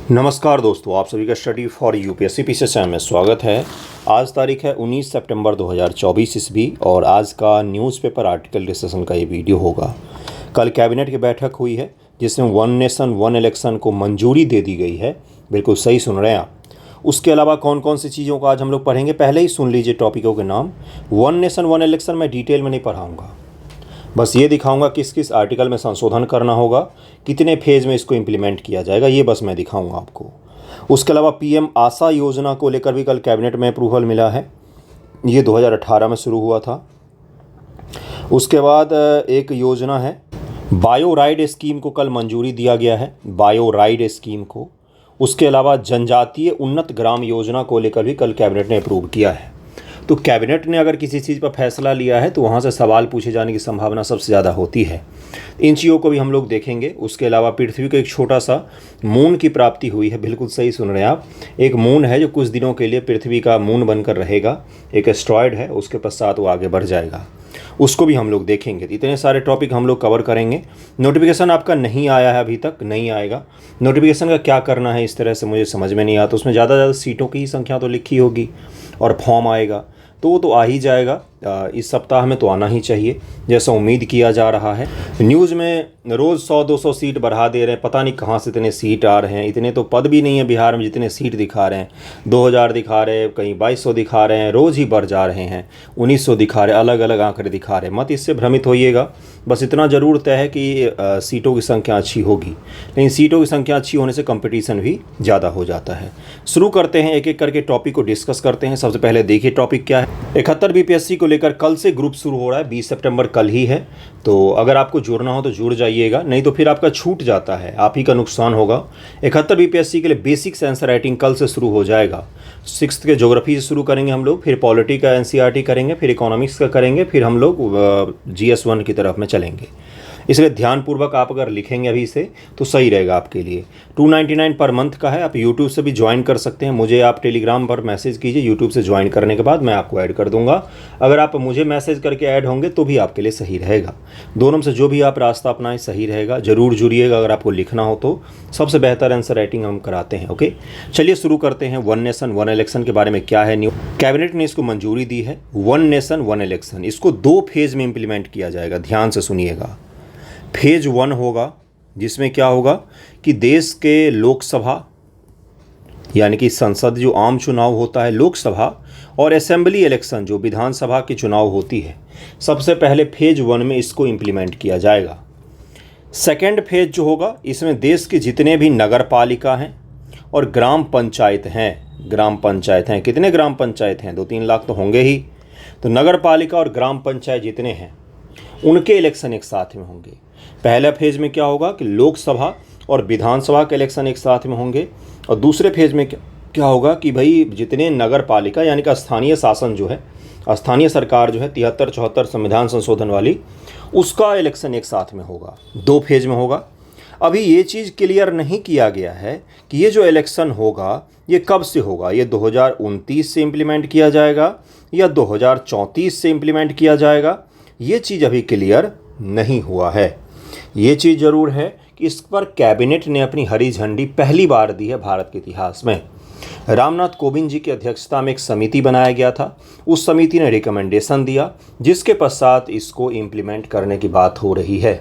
नमस्कार दोस्तों, आप सभी का study for UPSC PCS channel में स्वागत है। आज तारीख है 19 सितंबर 2024 ईस्वी और आज का न्यूज़पेपर आर्टिकल डिस्कशन का ये वीडियो होगा। कल कैबिनेट की बैठक हुई है जिसमें वन नेशन वन इलेक्शन को मंजूरी दे दी गई है। बिल्कुल सही सुन रहे हैं आप। उसके अलावा कौन कौन सी चीज़ों को आज हम लोग पढ़ेंगे, पहले ही सुन लीजिए टॉपिकों के नाम। वन नेशन वन इलेक्शन मैं डिटेल में नहीं पढ़ाऊँगा, बस ये दिखाऊंगा किस किस आर्टिकल में संशोधन करना होगा, कितने फेज में इसको इम्प्लीमेंट किया जाएगा, ये बस मैं दिखाऊंगा आपको। उसके अलावा पीएम आशा योजना को लेकर भी कल कैबिनेट में अप्रूवल मिला है। ये 2018 में शुरू हुआ था। उसके बाद एक योजना है बायो राइड स्कीम को कल मंजूरी दिया गया है, बायो राइड स्कीम को। उसके अलावा जनजातीय उन्नत ग्राम योजना को लेकर भी कल कैबिनेट ने अप्रूव किया है। तो कैबिनेट ने अगर किसी चीज़ पर फैसला लिया है तो वहाँ से सवाल पूछे जाने की संभावना सबसे ज़्यादा होती है। इन चीज़ों को भी हम लोग देखेंगे। उसके अलावा पृथ्वी को एक छोटा सा मून की प्राप्ति हुई है। बिल्कुल सही सुन रहे हैं आप। एक मून है जो कुछ दिनों के लिए पृथ्वी का मून बनकर रहेगा। एक एस्ट्रॉयड है, उसके पश्चात वो आगे बढ़ जाएगा, उसको भी हम लोग देखेंगे। इतने सारे टॉपिक हम लोग कवर करेंगे। नोटिफिकेशन आपका नहीं आया है, अभी तक नहीं आएगा। नोटिफिकेशन का क्या करना है इस तरह से मुझे समझ में नहीं आता। उसमें ज़्यादा सीटों की ही संख्या तो लिखी होगी और फॉर्म आएगा तो वो तो आ ही जाएगा। इस सप्ताह में तो आना ही चाहिए जैसा उम्मीद किया जा रहा है। न्यूज़ में रोज़ 100-200 सीट बढ़ा दे रहे हैं, पता नहीं कहाँ से इतने सीट आ रहे हैं। इतने तो पद भी नहीं है बिहार में जितने सीट दिखा रहे हैं। 2000 दिखा रहे हैं, कहीं 2200 दिखा रहे हैं, रोज़ ही बढ़ जा रहे हैं। 1900 दिखा रहे हैं, अलग अलग आंकड़े दिखा रहे हैं। मत इससे भ्रमित होइएगा। बस इतना ज़रूर तय है कि सीटों की संख्या अच्छी होगी, लेकिन सीटों की संख्या अच्छी होने से कंपटीशन भी ज़्यादा हो जाता है। शुरू करते हैं, एक एक करके टॉपिक को डिस्कस करते हैं। सबसे पहले देखिए टॉपिक क्या है। 71 बीपीएससी को लेकर कल से ग्रुप शुरू हो रहा है। 20 सितंबर कल ही है। तो अगर आपको जुड़ना हो तो जुड़ जाइएगा, नहीं तो फिर आपका छूट जाता है, आप ही का नुकसान होगा। 71 बीपीएससी के लिए बेसिक आंसर राइटिंग कल से शुरू हो जाएगा। 6th के ज्योग्राफी से शुरू करेंगे हम लोग, फिर पॉलिटी का एनसीईआरटी करेंगे, फिर इकोनॉमिक्स का करेंगे, फिर हम लोग GS1 की तरफ में चलेंगे। इसलिए ध्यानपूर्वक आप अगर लिखेंगे अभी से तो सही रहेगा आपके लिए। 299 पर मंथ का है। आप यूट्यूब से भी ज्वाइन कर सकते हैं। मुझे आप टेलीग्राम पर मैसेज कीजिए। यूट्यूब से ज्वाइन करने के बाद मैं आपको ऐड कर दूंगा। अगर आप मुझे मैसेज करके ऐड होंगे तो भी आपके लिए सही रहेगा। दोनों में से जो भी आप रास्ता अपनाएं सही रहेगा। ज़रूर जुड़िएगा अगर आपको लिखना हो तो। सबसे बेहतर आंसर राइटिंग हम कराते हैं। ओके, चलिए शुरू करते हैं। वन नेशन वन इलेक्शन के बारे में क्या है न्यूज़। कैबिनेट ने इसको मंजूरी दी है। वन नेशन वन इलेक्शन, इसको 2 फेज में इम्प्लीमेंट किया जाएगा। ध्यान से सुनिएगा। फेज 1 होगा जिसमें क्या होगा कि देश के लोकसभा यानी कि संसद जो आम चुनाव होता है, लोकसभा और असेंबली इलेक्शन जो विधानसभा की चुनाव होती है, सबसे पहले फेज 1 में इसको इम्प्लीमेंट किया जाएगा। सेकेंड फेज जो होगा इसमें देश के जितने भी नगर पालिका हैं और ग्राम पंचायत हैं, कितने ग्राम पंचायत हैं, 2-3 लाख तो होंगे ही। तो नगर पालिका और ग्राम पंचायत जितने हैं उनके इलेक्शन एक साथ में होंगे। पहला फेज में क्या होगा कि लोकसभा और विधानसभा के इलेक्शन एक साथ में होंगे, और दूसरे फेज में क्या होगा कि भाई जितने नगर पालिका यानी कि स्थानीय शासन जो है, स्थानीय सरकार जो है 73-74 संविधान संशोधन वाली, उसका इलेक्शन एक साथ में होगा। 2 फेज में होगा। अभी ये चीज़ क्लियर नहीं किया गया है कि ये जो इलेक्शन होगा ये कब से होगा। ये 2029 से इम्प्लीमेंट किया जाएगा या 2034 से इम्प्लीमेंट किया जाएगा, ये चीज़ अभी क्लियर नहीं हुआ है। ये चीज़ ज़रूर है कि इस पर कैबिनेट ने अपनी हरी झंडी पहली बार दी है भारत के इतिहास में। रामनाथ कोविंद जी की अध्यक्षता में एक समिति बनाया गया था। उस समिति ने रिकमेंडेशन दिया जिसके पश्चात इसको इम्प्लीमेंट करने की बात हो रही है।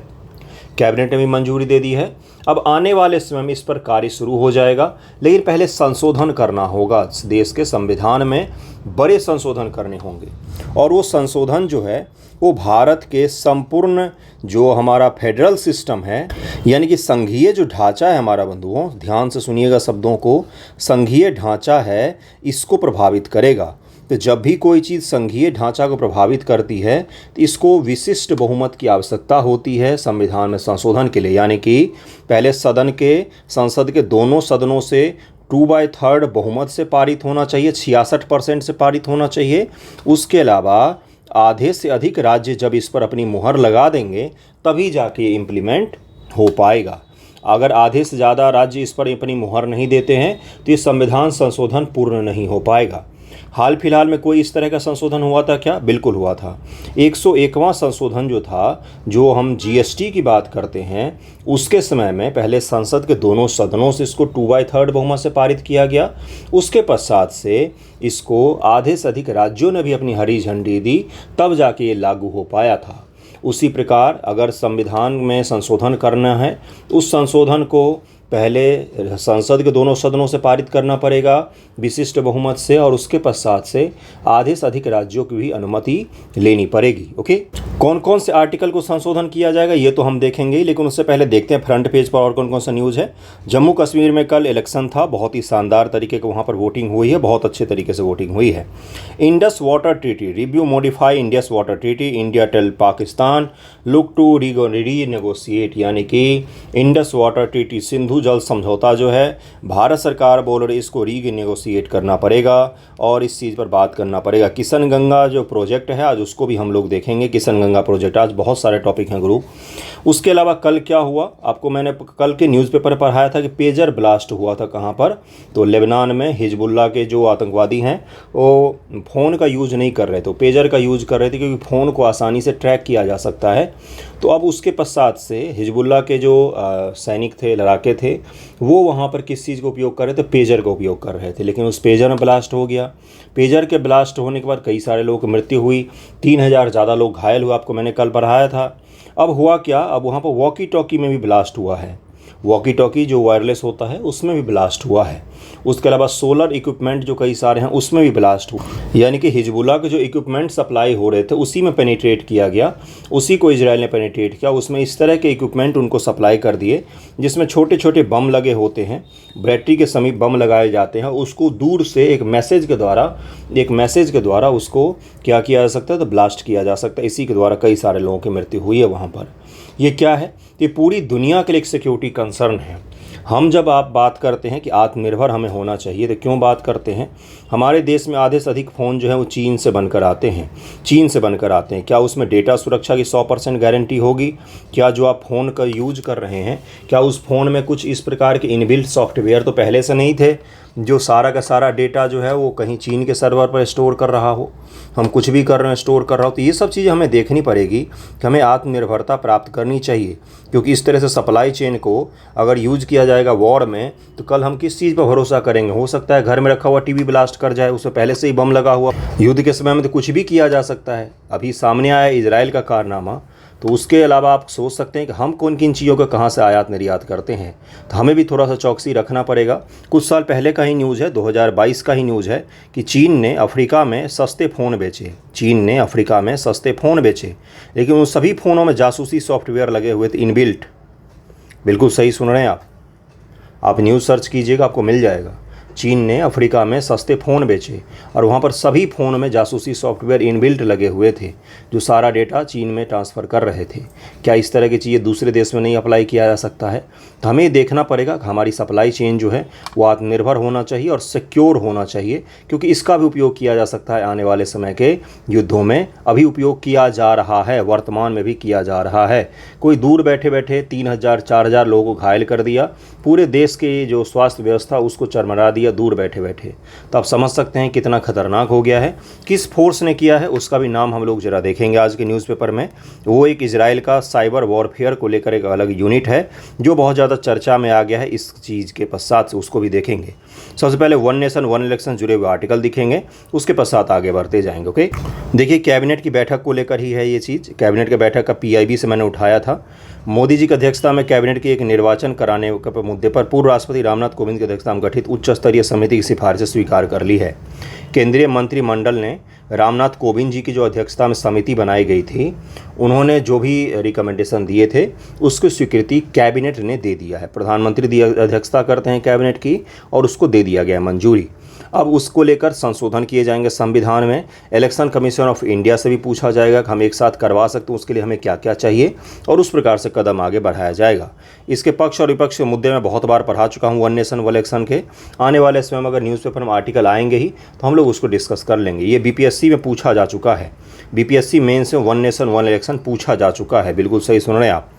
कैबिनेट ने भी मंजूरी दे दी है। अब आने वाले समय में इस पर कार्य शुरू हो जाएगा, लेकिन पहले संशोधन करना होगा। देश के संविधान में बड़े संशोधन करने होंगे, और वो संशोधन जो है वो भारत के संपूर्ण जो हमारा फेडरल सिस्टम है यानी कि संघीय जो ढांचा है हमारा, बंधुओं ध्यान से सुनिएगा शब्दों को, संघीय ढांचा है, इसको प्रभावित करेगा। तो जब भी कोई चीज़ संघीय ढांचा को प्रभावित करती है तो इसको विशिष्ट बहुमत की आवश्यकता होती है संविधान में संशोधन के लिए। यानी कि पहले संसद के दोनों सदनों से 2/3 बहुमत से पारित होना चाहिए, 66% से पारित होना चाहिए। उसके अलावा आधे से अधिक राज्य जब इस पर अपनी मुहर लगा देंगे तभी जाके इम्प्लीमेंट हो पाएगा। अगर आधे से ज़्यादा राज्य इस पर अपनी मुहर नहीं देते हैं तो ये संविधान संशोधन पूर्ण नहीं हो पाएगा। हाल फिलहाल में कोई इस तरह का संशोधन हुआ था क्या? बिल्कुल हुआ था। 101वां संशोधन जो था, जो हम जीएसटी की बात करते हैं, उसके समय में पहले संसद के दोनों सदनों से इसको 2/3 बहुमत से पारित किया गया। उसके पश्चात से इसको आधे से अधिक राज्यों ने भी अपनी हरी झंडी दी, तब जाके ये लागू हो पाया था। उसी प्रकार अगर संविधान में संशोधन करना है, उस संशोधन को पहले संसद के दोनों सदनों से पारित करना पड़ेगा विशिष्ट बहुमत से, और उसके पश्चात से आधे से अधिक राज्यों की भी अनुमति लेनी पड़ेगी। ओके, कौन कौन से आर्टिकल को संशोधन किया जाएगा ये तो हम देखेंगे ही, लेकिन उससे पहले देखते हैं फ्रंट पेज पर और कौन कौन सा न्यूज़ है। जम्मू कश्मीर में कल इलेक्शन था, बहुत ही शानदार तरीके का वहाँ पर वोटिंग हुई है, बहुत अच्छे तरीके से वोटिंग हुई है। Indus water treaty review modify Indus water treaty, India tell Pakistan look to renegotiate, यानी कि इंडस वाटर ट्रीटी सिंधु जल समझौता जो है, भारत सरकार बोल रही इसको रीनेगोशिएट करना पड़ेगा और इस चीज़ पर बात करना पड़ेगा। किशन गंगा जो प्रोजेक्ट है आज उसको भी हम लोग देखेंगे, किशन गंगा प्रोजेक्ट, आज बहुत सारे टॉपिक हैं ग्रुप। उसके अलावा कल क्या हुआ, आपको मैंने कल के न्यूज़पेपर पर पढ़ाया था कि पेजर ब्लास्ट हुआ था कहाँ पर, तो लेबनान में हिजबुल्लाह के जो आतंकवादी हैं वो फ़ोन का यूज़ नहीं कर रहे थे, पेजर का यूज़ कर रहे थे, क्योंकि फ़ोन को आसानी से ट्रैक किया जा सकता है। तो अब उसके पश्चात से हिजबुल्लाह के जो सैनिक थे, लड़ाके थे, वो वहाँ पर किस चीज़ का उपयोग कर रहे थे? पेजर का उपयोग कर रहे थे, लेकिन उस पेजर में ब्लास्ट हो गया। पेजर के ब्लास्ट होने के बाद कई सारे लोगों की मृत्यु हुई, 3000 ज़्यादा लोग घायल हुए, आपको मैंने कल पढ़ाया था। अब हुआ क्या, अब वहाँ पर वॉकी टॉकी में भी ब्लास्ट हुआ है, वॉकी टॉकी जो वायरलेस होता है उसमें भी ब्लास्ट हुआ है। उसके अलावा सोलर इक्विपमेंट जो कई सारे हैं उसमें भी ब्लास्ट हुआ, यानी कि हिजबुल्लाह के जो इक्विपमेंट सप्लाई हो रहे थे उसी में पेनिट्रेट किया गया, उसी को इजराइल ने पेनिट्रेट किया। उसमें इस तरह के इक्विपमेंट उनको सप्लाई कर दिए जिसमें छोटे छोटे बम लगे होते हैं, बैटरी के समीप बम लगाए जाते हैं, उसको दूर से एक मैसेज के द्वारा उसको क्या किया जा सकता है? तो ब्लास्ट किया जा सकता है। इसी के द्वारा कई सारे लोगों की मृत्यु हुई है वहाँ पर। ये क्या है? ये पूरी दुनिया के लिए एक सिक्योरिटी कंसर्न है। हम जब आप बात करते हैं कि आत्मनिर्भर हमें होना चाहिए, तो क्यों बात करते हैं? हमारे देश में आधे से अधिक फ़ोन जो है वो चीन से बनकर आते हैं। क्या उसमें डेटा सुरक्षा की 100% गारंटी होगी? क्या जो आप फ़ोन का यूज कर रहे हैं, क्या उस फ़ोन में कुछ इस प्रकार के इनबिल्ट सॉफ्टवेयर तो पहले से नहीं थे जो सारा का सारा डेटा जो है वो कहीं चीन के सर्वर पर स्टोर कर रहा हो? हम कुछ भी कर रहे हैं स्टोर कर रहा हो, तो ये सब चीज़ें हमें देखनी पड़ेगी कि हमें आत्मनिर्भरता प्राप्त करनी चाहिए, क्योंकि इस तरह से सप्लाई चेन को अगर यूज किया जाएगा वॉर में, तो कल हम किस चीज़ पर भरोसा करेंगे? हो सकता है घर में रखा हुआ टीवी ब्लास्ट कर जाए, उसमें पहले से ही बम लगा हुआ। युद्ध के समय में तो कुछ भी किया जा सकता है। अभी सामने आया इजराइल का कारनामा, तो उसके अलावा आप सोच सकते हैं कि हम कौन किन चीज़ों का कहाँ से आयात निर्यात करते हैं, तो हमें भी थोड़ा सा चौकसी रखना पड़ेगा। कुछ साल पहले का ही न्यूज़ है, 2022 का ही न्यूज़ है कि चीन ने अफ्रीका में सस्ते फ़ोन बेचे, लेकिन उन सभी फ़ोनों में जासूसी सॉफ्टवेयर लगे हुए थे, इनबिल्ट। बिल्कुल सही सुन रहे हैं आप न्यूज़ सर्च कीजिएगा, आपको मिल जाएगा। चीन ने अफ्रीका में सस्ते फ़ोन बेचे और वहाँ पर सभी फ़ोन में जासूसी सॉफ्टवेयर इनबिल्ट लगे हुए थे जो सारा डेटा चीन में ट्रांसफ़र कर रहे थे। क्या इस तरह की चीज़ें दूसरे देश में नहीं अप्लाई किया जा सकता है? तो हमें देखना पड़ेगा कि हमारी सप्लाई चेन जो है वो आत्मनिर्भर होना चाहिए और सिक्योर होना चाहिए, क्योंकि इसका भी उपयोग किया जा सकता है आने वाले समय के युद्धों में। अभी उपयोग किया जा रहा है, वर्तमान में भी किया जा रहा है। कोई दूर बैठे बैठे 3000-4000 लोगों को घायल कर दिया, पूरे देश के जो स्वास्थ्य व्यवस्था उसको चरमरा दिया दूर बैठे बैठे। तो आप समझ सकते हैं कितना खतरनाक हो गया है। किस फोर्स ने किया है उसका भी नाम हम लोग जरा देखेंगे आज के न्यूज़पेपर में। वो एक इजराइल का साइबर वॉरफेयर को लेकर एक अलग यूनिट है जो बहुत ज़्यादा चर्चा में आ गया है। इस चीज़ के पश्चात से उसको भी देखेंगे। सबसे पहले वन नेशन वन इलेक्शन जुड़े हुए आर्टिकल दिखेंगे, उसके पश्चात आगे बढ़ते जाएंगे। ओके, देखिए कैबिनेट की बैठक को लेकर ही है ये चीज़। कैबिनेट की बैठक का PIB से मैंने उठाया था। मोदी जी की अध्यक्षता में कैबिनेट की एक निर्वाचन कराने के मुद्दे पर पूर्व राष्ट्रपति रामनाथ कोविंद की अध्यक्षता में गठित उच्च स्तरीय समिति की सिफारिशें स्वीकार कर ली है। केंद्रीय मंत्रिमंडल ने रामनाथ कोविंद जी की जो अध्यक्षता में समिति बनाई गई थी, उन्होंने जो भी रिकमेंडेशन दिए थे उसकी स्वीकृति कैबिनेट ने दे दिया है। प्रधानमंत्री अध्यक्षता करते हैं कैबिनेट की और उसको दे दिया गया मंजूरी। अब उसको लेकर संशोधन किए जाएंगे संविधान में। इलेक्शन कमीशन ऑफ इंडिया से भी पूछा जाएगा कि हम एक साथ करवा सकते हैं, उसके लिए हमें क्या क्या चाहिए, और उस प्रकार से कदम आगे बढ़ाया जाएगा। इसके पक्ष और विपक्ष के मुद्दे में बहुत बार पढ़ा चुका हूँ वन नेशन वन इलेक्शन के। आने वाले समय में अगर न्यूज़पेपर में आर्टिकल आएंगे ही तो हम लोग उसको डिस्कस कर लेंगे। ये BPSC में पूछा जा चुका है, BPSC मेंस में वन नेशन वन इलेक्शन पूछा जा चुका है। बिल्कुल सही सुन रहे हैं आप।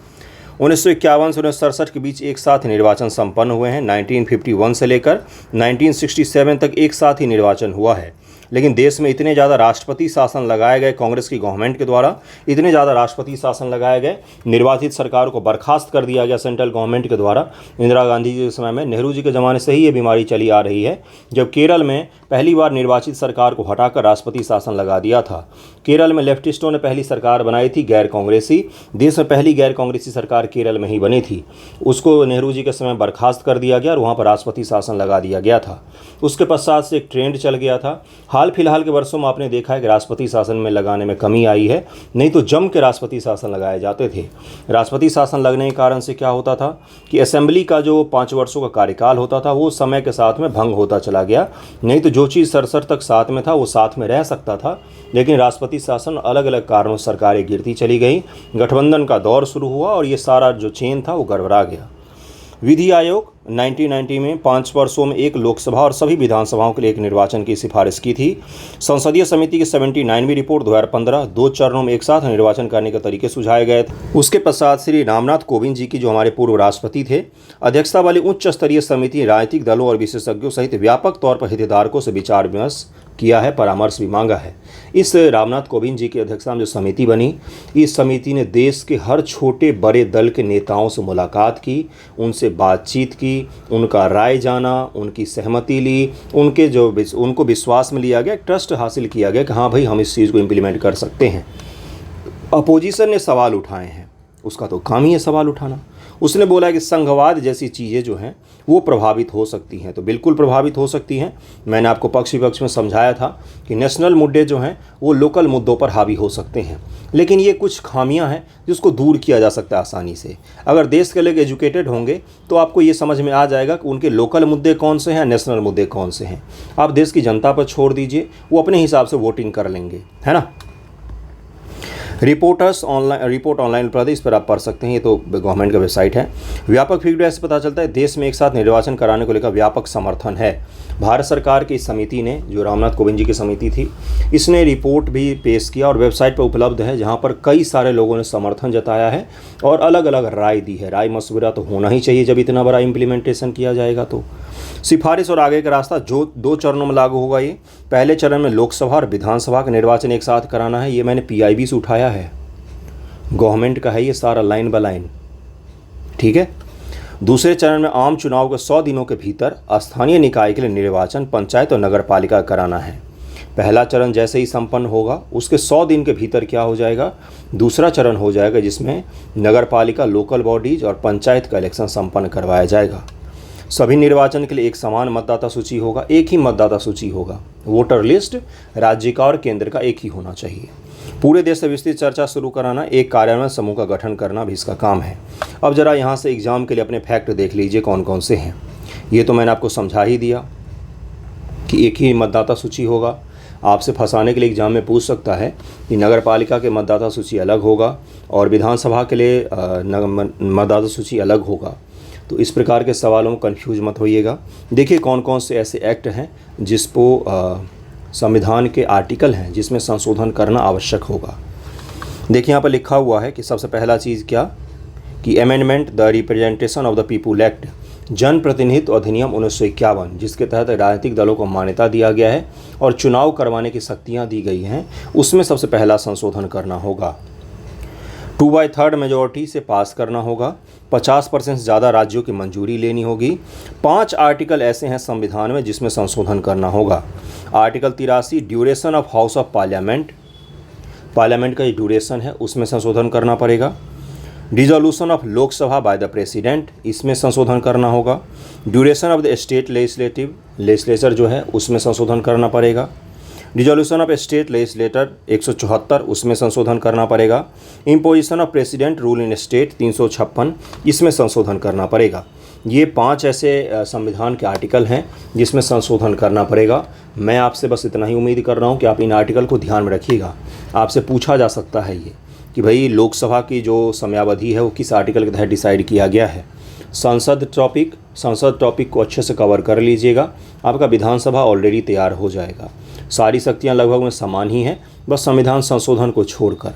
1951 से 1967 के बीच एक साथ ही निर्वाचन संपन्न हुए हैं। 1951 से लेकर 1967 तक एक साथ ही निर्वाचन हुआ है। लेकिन देश में इतने ज़्यादा राष्ट्रपति शासन लगाए गए कांग्रेस की गवर्नमेंट के द्वारा, इतने ज़्यादा राष्ट्रपति शासन लगाए गए, निर्वाचित सरकार को बर्खास्त कर दिया गया सेंट्रल गवर्नमेंट के द्वारा इंदिरा गांधी जी के समय में। नेहरू जी के ज़माने से ही ये बीमारी चली आ रही है, जब केरल में पहली बार निर्वाचित सरकार को हटाकर राष्ट्रपति शासन लगा दिया था। केरल में लेफ्टिस्टों ने पहली सरकार बनाई थी, गैर कांग्रेसी। देश में पहली गैर कांग्रेसी सरकार केरल में ही बनी थी। उसको नेहरू जी के समय बर्खास्त कर दिया गया और वहाँ पर राष्ट्रपति शासन लगा दिया गया था। उसके पश्चात से एक ट्रेंड चल गया था। हाल फिलहाल के वर्षों में आपने देखा है कि राष्ट्रपति शासन में लगाने में कमी आई है, नहीं तो जम के राष्ट्रपति शासन लगाए जाते थे। राष्ट्रपति शासन लगने के कारण से क्या होता था कि असेंबली का जो 5 वर्षों का कार्यकाल होता था वो समय के साथ में भंग होता चला गया। नहीं तो जो चीज़ सरसर तक साथ में था वो साथ में रह सकता था, लेकिन राष्ट्रपति शासन अलग अलग कारणों से सरकारें गिरती चली गई। गठबंधन का दौर शुरू हुआ और ये सारा जो चेन था वो गड़बड़ा गया। विधि आयोग 1990 में 5 वर्षों में एक लोकसभा और सभी विधानसभाओं के लिए एक निर्वाचन की सिफारिश की थी। संसदीय समिति की 79वीं रिपोर्ट 2015 2 चरणों में एक साथ निर्वाचन करने के तरीके सुझाए गए थे। उसके पश्चात श्री रामनाथ कोविंद जी की, जो हमारे पूर्व राष्ट्रपति थे, अध्यक्षता वाली उच्च स्तरीय समिति राजनीतिक दलों और विशेषज्ञों सहित व्यापक तौर पर हितधारकों से विचार विमर्श किया है, परामर्श भी मांगा है। इस रामनाथ कोविंद जी की अध्यक्षता में जो समिति बनी, इस समिति ने देश के हर छोटे बड़े दल के नेताओं से मुलाकात की, उनसे बातचीत की, उनका राय जाना, उनकी सहमति ली, उनको विश्वास में लिया गया, ट्रस्ट हासिल किया गया कि हाँ भाई हम इस चीज़ को इम्प्लीमेंट कर सकते हैं। अपोजिशन ने सवाल उठाए हैं, उसका तो काम ही है सवाल उठाना। उसने बोला कि संघवाद जैसी चीज़ें जो हैं वो प्रभावित हो सकती हैं, तो बिल्कुल प्रभावित हो सकती हैं। मैंने आपको पक्ष विपक्ष में समझाया था कि नेशनल मुद्दे जो हैं वो लोकल मुद्दों पर हावी हो सकते हैं, लेकिन ये कुछ खामियां हैं जिसको दूर किया जा सकता है आसानी से। अगर देश के लोग एजुकेटेड होंगे तो आपको ये समझ में आ जाएगा कि उनके लोकल मुद्दे कौन से हैं, नेशनल मुद्दे कौन से हैं। आप देश की जनता पर छोड़ दीजिए, वो अपने हिसाब से वोटिंग कर लेंगे, है ना। रिपोर्ट ऑनलाइन उपलब्ध है, इस पर आप पढ़ सकते हैं, ये तो गवर्नमेंट का वेबसाइट है। व्यापक फीडबैक से पता चलता है देश में एक साथ निर्वाचन कराने को लेकर व्यापक समर्थन है। भारत सरकार की इस समिति ने, जो रामनाथ कोविंद जी की समिति थी, इसने रिपोर्ट भी पेश किया और वेबसाइट पर उपलब्ध है, जहां पर कई सारे लोगों ने समर्थन जताया है और अलग अलग राय दी है। राय मशवरा तो होना ही चाहिए जब इतना बड़ा इम्प्लीमेंटेशन किया जाएगा। तो सिफारिश और आगे का रास्ता जो 2 चरणों में लागू होगा। ये पहले चरण में लोकसभा और विधानसभा का निर्वाचन एक साथ कराना है, ये मैंने PIB से उठाया है, गवर्नमेंट का है ये सारा, लाइन बाय लाइन, ठीक है। दूसरे चरण में आम चुनाव के 100 दिनों के भीतर स्थानीय निकाय के लिए निर्वाचन पंचायत और नगर पालिका कराना है। पहला चरण जैसे ही संपन्न होगा उसके 100 दिन के भीतर क्या हो जाएगा, दूसरा चरण हो जाएगा, जिसमें नगर पालिका, लोकल बॉडीज और पंचायत का इलेक्शन संपन्न करवाया जाएगा। सभी निर्वाचन के लिए एक समान मतदाता सूची होगा, एक ही मतदाता सूची होगा। वोटर लिस्ट राज्य का और केंद्र का एक ही होना चाहिए। पूरे देश से विस्तृत चर्चा शुरू कराना, एक कार्यान्वयन समूह का गठन करना भी इसका काम है। अब जरा यहाँ से एग्जाम के लिए अपने फैक्ट देख लीजिए कौन कौन से हैं। ये तो मैंने आपको समझा ही दिया कि एक ही मतदाता सूची होगा। आपसे फंसाने के लिए एग्जाम में पूछ सकता है कि नगर पालिका के मतदाता सूची अलग होगा और विधानसभा के लिए मतदाता सूची अलग होगा। तो इस प्रकार के सवालों में कन्फ्यूज मत होइएगा। देखिए कौन कौन से ऐसे एक्ट हैं जिसको संविधान के आर्टिकल हैं जिसमें संशोधन करना आवश्यक होगा। देखिए यहाँ पर लिखा हुआ है कि सबसे पहला चीज़ क्या कि amendment the representation of the people act, जन प्रतिनिधित्व अधिनियम 1951, जिसके तहत राजनीतिक दलों को मान्यता दिया गया है और चुनाव करवाने की शक्तियाँ दी गई हैं, उसमें सबसे पहला संशोधन करना होगा। 2/3 मेजॉरिटी से पास करना होगा। 50% से ज़्यादा राज्यों की मंजूरी लेनी होगी। 5 आर्टिकल ऐसे हैं संविधान में जिसमें संशोधन करना होगा। Article 83 duration of house of parliament, parliament का ये ड्यूरेशन है उसमें संशोधन करना पड़ेगा। Dissolution of Lok Sabha by the president, इसमें संशोधन करना होगा। Duration of the state legislature जो है उसमें संशोधन करना पड़ेगा। डिसोल्यूशन ऑफ स्टेट लेजिस्लेटर 174, उसमें संशोधन करना पड़ेगा। Imposition of president rule in state 356, इसमें संशोधन करना पड़ेगा। ये 5 ऐसे संविधान के आर्टिकल हैं जिसमें संशोधन करना पड़ेगा। मैं आपसे बस इतना ही उम्मीद कर रहा हूँ कि आप इन आर्टिकल को ध्यान में रखिएगा। आपसे पूछा जा सकता है ये कि भाई लोकसभा की जो समयावधि है वो किस आर्टिकल के तहत डिसाइड किया गया है। संसद टॉपिक को अच्छे से कवर कर लीजिएगा, आपका विधानसभा ऑलरेडी तैयार हो जाएगा। सारी शक्तियाँ लगभग में समान ही हैं, बस संविधान संशोधन को छोड़कर।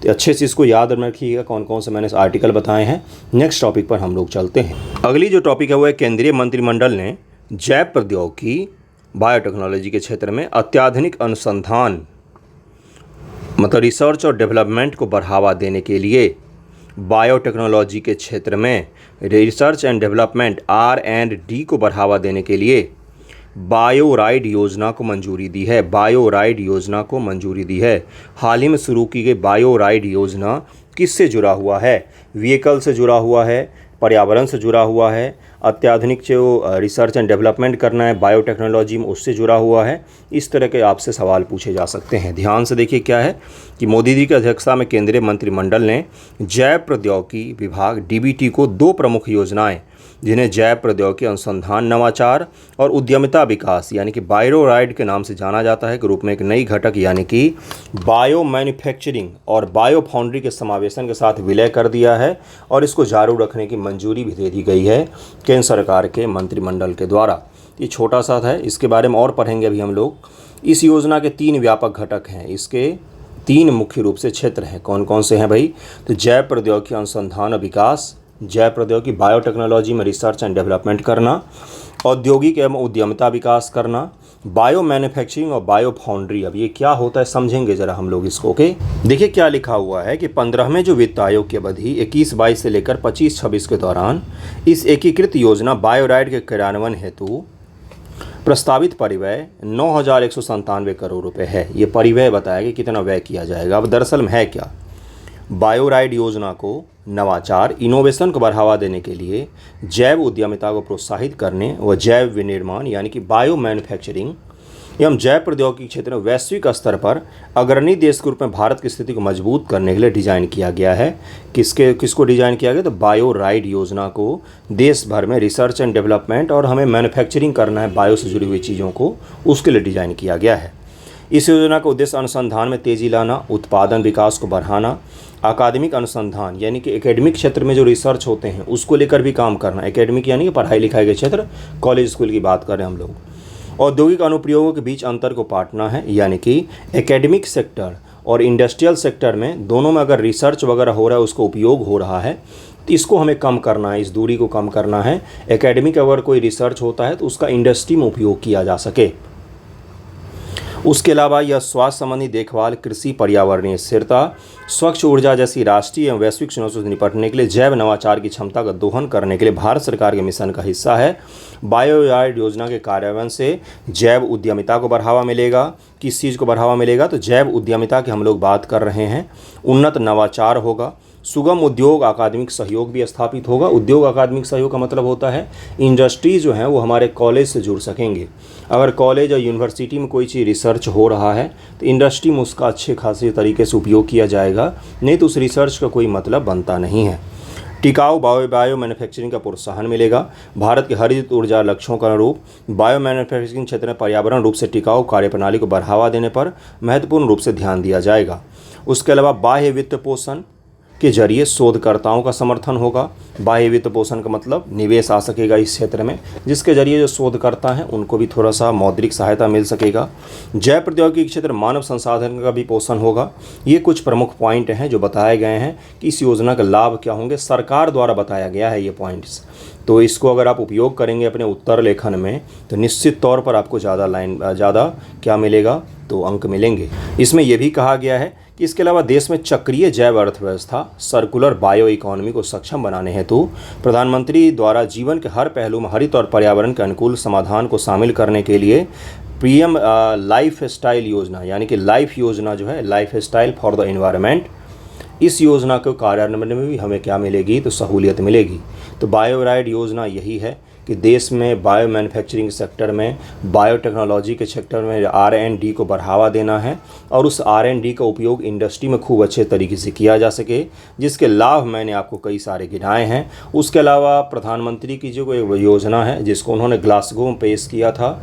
तो अच्छे से इसको याद रखिएगा कौन कौन से मैंने आर्टिकल बताए हैं। नेक्स्ट टॉपिक पर हम लोग चलते हैं। अगली जो टॉपिक है वो है केंद्रीय मंत्रिमंडल ने जैव प्रौद्योगिकी, बायोटेक्नोलॉजी के क्षेत्र में अत्याधुनिक अनुसंधान मतलब रिसर्च और डेवलपमेंट को बढ़ावा देने के लिए बायोटेक्नोलॉजी के क्षेत्र में रिसर्च एंड डेवलपमेंट R&D को बढ़ावा देने के लिए बायोराइड योजना को मंजूरी दी है। बायोराइड योजना को मंजूरी दी है। हाल ही में शुरू की गई बायोराइड योजना किससे जुड़ा हुआ है? व्हीकल से जुड़ा हुआ है, पर्यावरण से जुड़ा हुआ है, अत्याधुनिक जो रिसर्च एंड डेवलपमेंट करना है बायोटेक्नोलॉजी में उससे जुड़ा हुआ है। इस तरह के आपसे सवाल पूछे जा सकते हैं। ध्यान से देखिए क्या है कि मोदी जी की अध्यक्षता में केंद्रीय मंत्रिमंडल ने जैव प्रौद्योगिकी विभाग DBT को 2 प्रमुख योजनाएं जिन्हें जैव प्रौद्योगिकी अनुसंधान नवाचार और उद्यमिता विकास यानी कि बायोराइड के नाम से जाना जाता है के रूप में एक नई घटक यानी कि बायो मैन्युफैक्चरिंग और बायो फाउंड्री के समावेशन के साथ विलय कर दिया है और इसको जारी रखने की मंजूरी भी दे दी गई है केंद्र सरकार के मंत्रिमंडल के द्वारा। ये छोटा सा है, इसके बारे में और पढ़ेंगे अभी हम लोग। इस योजना के 3 व्यापक घटक हैं। इसके 3 मुख्य रूप से क्षेत्र हैं। कौन कौन से हैं भाई? तो जैव प्रौद्योगिकी अनुसंधान और विकास, जैव प्रौद्योगिकी बायोटेक्नोलॉजी में रिसर्च एंड डेवलपमेंट करना, औद्योगिक एवं उद्यमिता विकास करना, बायो मैन्युफैक्चरिंग और बायो फाउंड्री। अब ये क्या होता है समझेंगे ज़रा हम लोग इसको। ओके, देखिए क्या लिखा हुआ है कि 15वें जो वित्त आयोग की अवधि 21-22 से लेकर 25-26 के दौरान इस एकीकृत योजना बायोराइड के क्रियान्वयन हेतु प्रस्तावित परिव्यय 9,197 करोड़ रुपए है। ये परिव्यय बताया कि कितना व्यय किया जाएगा। अब दरअसल में है क्या? बायोराइड योजना को नवाचार इनोवेशन को बढ़ावा देने के लिए जैव उद्यमिता को प्रोत्साहित करने व जैव विनिर्माण यानी कि बायो मैन्युफैक्चरिंग एवं जैव प्रौद्योगिकी क्षेत्र में वैश्विक स्तर पर अग्रणी देश के रूप में भारत की स्थिति को मजबूत करने के लिए डिजाइन किया गया है। किसको डिजाइन किया गया? तो बायोराइड योजना को देश भर में रिसर्च एंड डेवलपमेंट और हमें मैन्युफैक्चरिंग करना है बायो से जुड़ी हुई चीज़ों को, उसके लिए डिजाइन किया गया है। इस योजना का उद्देश्य अनुसंधान में तेजी लाना, उत्पादन विकास को बढ़ाना, अकादमिक अनुसंधान यानी कि एकेडमिक क्षेत्र में जो रिसर्च होते हैं उसको लेकर भी काम करना। एकेडमिक यानी कि पढ़ाई लिखाई के क्षेत्र, कॉलेज स्कूल की बात कर रहे हैं हम लोग। औद्योगिक अनुप्रयोगों के बीच अंतर को पाटना है यानी कि एकेडमिक सेक्टर और इंडस्ट्रियल सेक्टर में दोनों में अगर रिसर्च वगैरह हो रहा है, उसका उपयोग हो रहा है, तो इसको हमें कम करना है, इस दूरी को कम करना है। एकेडमिक अगर कोई रिसर्च होता है तो उसका इंडस्ट्री में उपयोग किया जा सके। उसके अलावा यह स्वास्थ्य संबंधी देखभाल, कृषि, पर्यावरणीय स्थिरता, स्वच्छ ऊर्जा जैसी राष्ट्रीय एवं वैश्विक चुनौतियों से निपटने के लिए जैव नवाचार की क्षमता का दोहन करने के लिए भारत सरकार के मिशन का हिस्सा है। बायोराइड योजना के कार्यान्वयन से जैव उद्यमिता को बढ़ावा मिलेगा। किस चीज़ को बढ़ावा मिलेगा? तो जैव उद्यमिता की हम लोग बात कर रहे हैं। उन्नत नवाचार होगा, सुगम उद्योग अकादमिक सहयोग भी स्थापित होगा। उद्योग अकादमिक सहयोग का मतलब होता है इंडस्ट्री जो है वो हमारे कॉलेज से जुड़ सकेंगे। अगर कॉलेज और यूनिवर्सिटी में कोई चीज़ रिसर्च हो रहा है तो इंडस्ट्री में उसका अच्छे खासे तरीके से उपयोग किया जाएगा, नहीं तो उस रिसर्च का कोई मतलब बनता नहीं है। टिकाऊ बायो मैन्युफैक्चरिंग का प्रोत्साहन मिलेगा। भारत के हरित ऊर्जा लक्ष्यों का अनुरूप बायो मैन्युफैक्चरिंग क्षेत्र में पर्यावरण रूप से टिकाऊ कार्यप्रणाली को बढ़ावा देने पर महत्वपूर्ण रूप से ध्यान दिया जाएगा। उसके अलावा बाह्य वित्त पोषण के जरिए शोधकर्ताओं का समर्थन होगा। बाह्य वित्त पोषण का मतलब निवेश आ सकेगा इस क्षेत्र में, जिसके जरिए जो शोधकर्ता हैं उनको भी थोड़ा सा मौद्रिक सहायता मिल सकेगा। जैव प्रौद्योगिकी क्षेत्र मानव संसाधन का भी पोषण होगा। ये कुछ प्रमुख पॉइंट हैं जो बताए गए हैं कि इस योजना का लाभ क्या होंगे, सरकार द्वारा बताया गया है ये पॉइंट्स। तो इसको अगर आप उपयोग करेंगे अपने उत्तर लेखन में तो निश्चित तौर पर आपको ज़्यादा क्या मिलेगा? तो अंक मिलेंगे। इसमें यह भी कहा गया है कि इसके अलावा देश में चक्रीय जैव अर्थव्यवस्था सर्कुलर बायो इकोनॉमी को सक्षम बनाने हेतु प्रधानमंत्री द्वारा जीवन के हर पहलू में हरित और पर्यावरण के अनुकूल समाधान को शामिल करने के लिए पीएम लाइफ स्टाइल योजना यानी कि लाइफ योजना जो है, life style for the environment, इस योजना को कार्यान्वयन में भी हमें क्या मिलेगी? तो सहूलियत मिलेगी। तो बायोराइड योजना यही है कि देश में बायो मैन्युफैक्चरिंग सेक्टर में, बायोटेक्नोलॉजी के सेक्टर में R&D को बढ़ावा देना है और उस R&D का उपयोग इंडस्ट्री में खूब अच्छे तरीके से किया जा सके, जिसके लाभ मैंने आपको कई सारे गिनाए हैं। उसके अलावा प्रधानमंत्री की जो कोई योजना है जिसको उन्होंने ग्लासगो में पेश किया था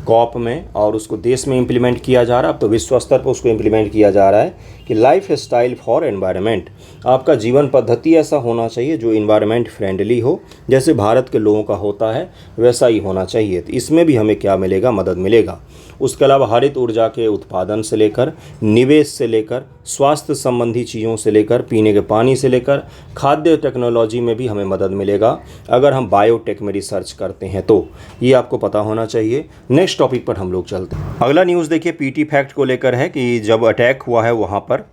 कॉप में, और उसको देश में इम्प्लीमेंट किया जा रहा है, अब तो विश्व स्तर पर उसको इम्प्लीमेंट किया जा रहा है कि लाइफ स्टाइल फॉर एनवायरनमेंट। आपका जीवन पद्धति ऐसा होना चाहिए जो इन्वायरमेंट फ्रेंडली हो, जैसे भारत के लोगों का होता है वैसा ही होना चाहिए। तो इसमें भी हमें क्या मिलेगा? मदद मिलेगा। उसके अलावा हरित ऊर्जा के उत्पादन से लेकर, निवेश से लेकर, स्वास्थ्य संबंधी चीज़ों से लेकर, पीने के पानी से लेकर, खाद्य टेक्नोलॉजी में भी हमें मदद मिलेगा अगर हम बायोटेक में रिसर्च करते हैं तो। ये आपको पता होना चाहिए। नेक्स्ट नेक्स्ट टॉपिक पर हम लोग चलते हैं। अगला न्यूज़ देखिए पीटी फैक्ट को लेकर है कि जब अटैक हुआ है वहाँ पर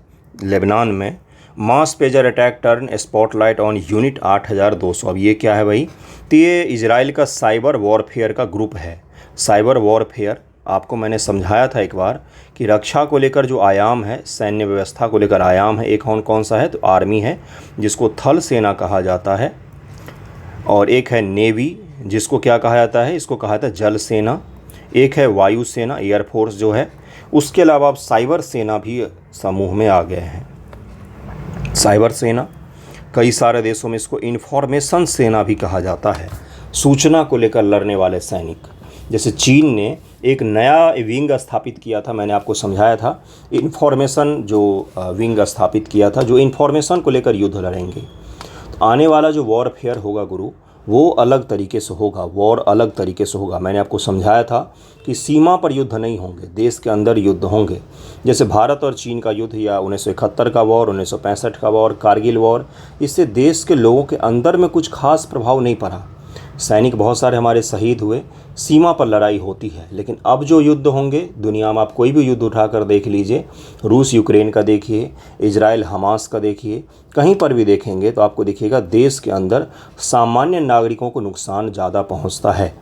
लेबनान में, mass pager attack turn spotlight on unit 8200। अब ये क्या है भाई? तो ये इजराइल का साइबर वॉरफेयर का ग्रुप है। साइबर वॉरफेयर आपको मैंने समझाया था एक बार कि रक्षा को लेकर जो आयाम है, सैन्य व्यवस्था को लेकर आयाम है, एक कौन सा है? तो आर्मी है जिसको थल सेना कहा जाता है, और एक है नेवी जिसको क्या कहा जाता है? इसको कहा जाता है जल सेना। एक है वायु सेना, एयरफोर्स जो है। उसके अलावा अब साइबर सेना भी समूह में आ गए हैं। साइबर सेना, कई सारे देशों में इसको इंफॉर्मेशन सेना भी कहा जाता है, सूचना को लेकर लड़ने वाले सैनिक। जैसे चीन ने एक नया विंग स्थापित किया था, मैंने आपको समझाया था, इंफॉर्मेशन जो विंग स्थापित किया था, जो इंफॉर्मेशन को लेकर युद्ध लड़ेंगे। तो आने वाला जो वॉरफेयर होगा गुरु, वो अलग तरीके से होगा, वॉर अलग तरीके से होगा। मैंने आपको समझाया था कि सीमा पर युद्ध नहीं होंगे, देश के अंदर युद्ध होंगे। जैसे भारत और चीन का युद्ध, या 1971 का वॉर, 1965 का वॉर, कारगिल वॉर, इससे देश के लोगों के अंदर में कुछ खास प्रभाव नहीं पड़ा। सैनिक बहुत सारे हमारे शहीद हुए, सीमा पर लड़ाई होती है। लेकिन अब जो युद्ध होंगे दुनिया में, आप कोई भी युद्ध उठाकर देख लीजिए, रूस यूक्रेन का देखिए, इजराइल हमास का देखिए, कहीं पर भी देखेंगे तो आपको दिखेगा देश के अंदर सामान्य नागरिकों को नुकसान ज़्यादा पहुंचता है।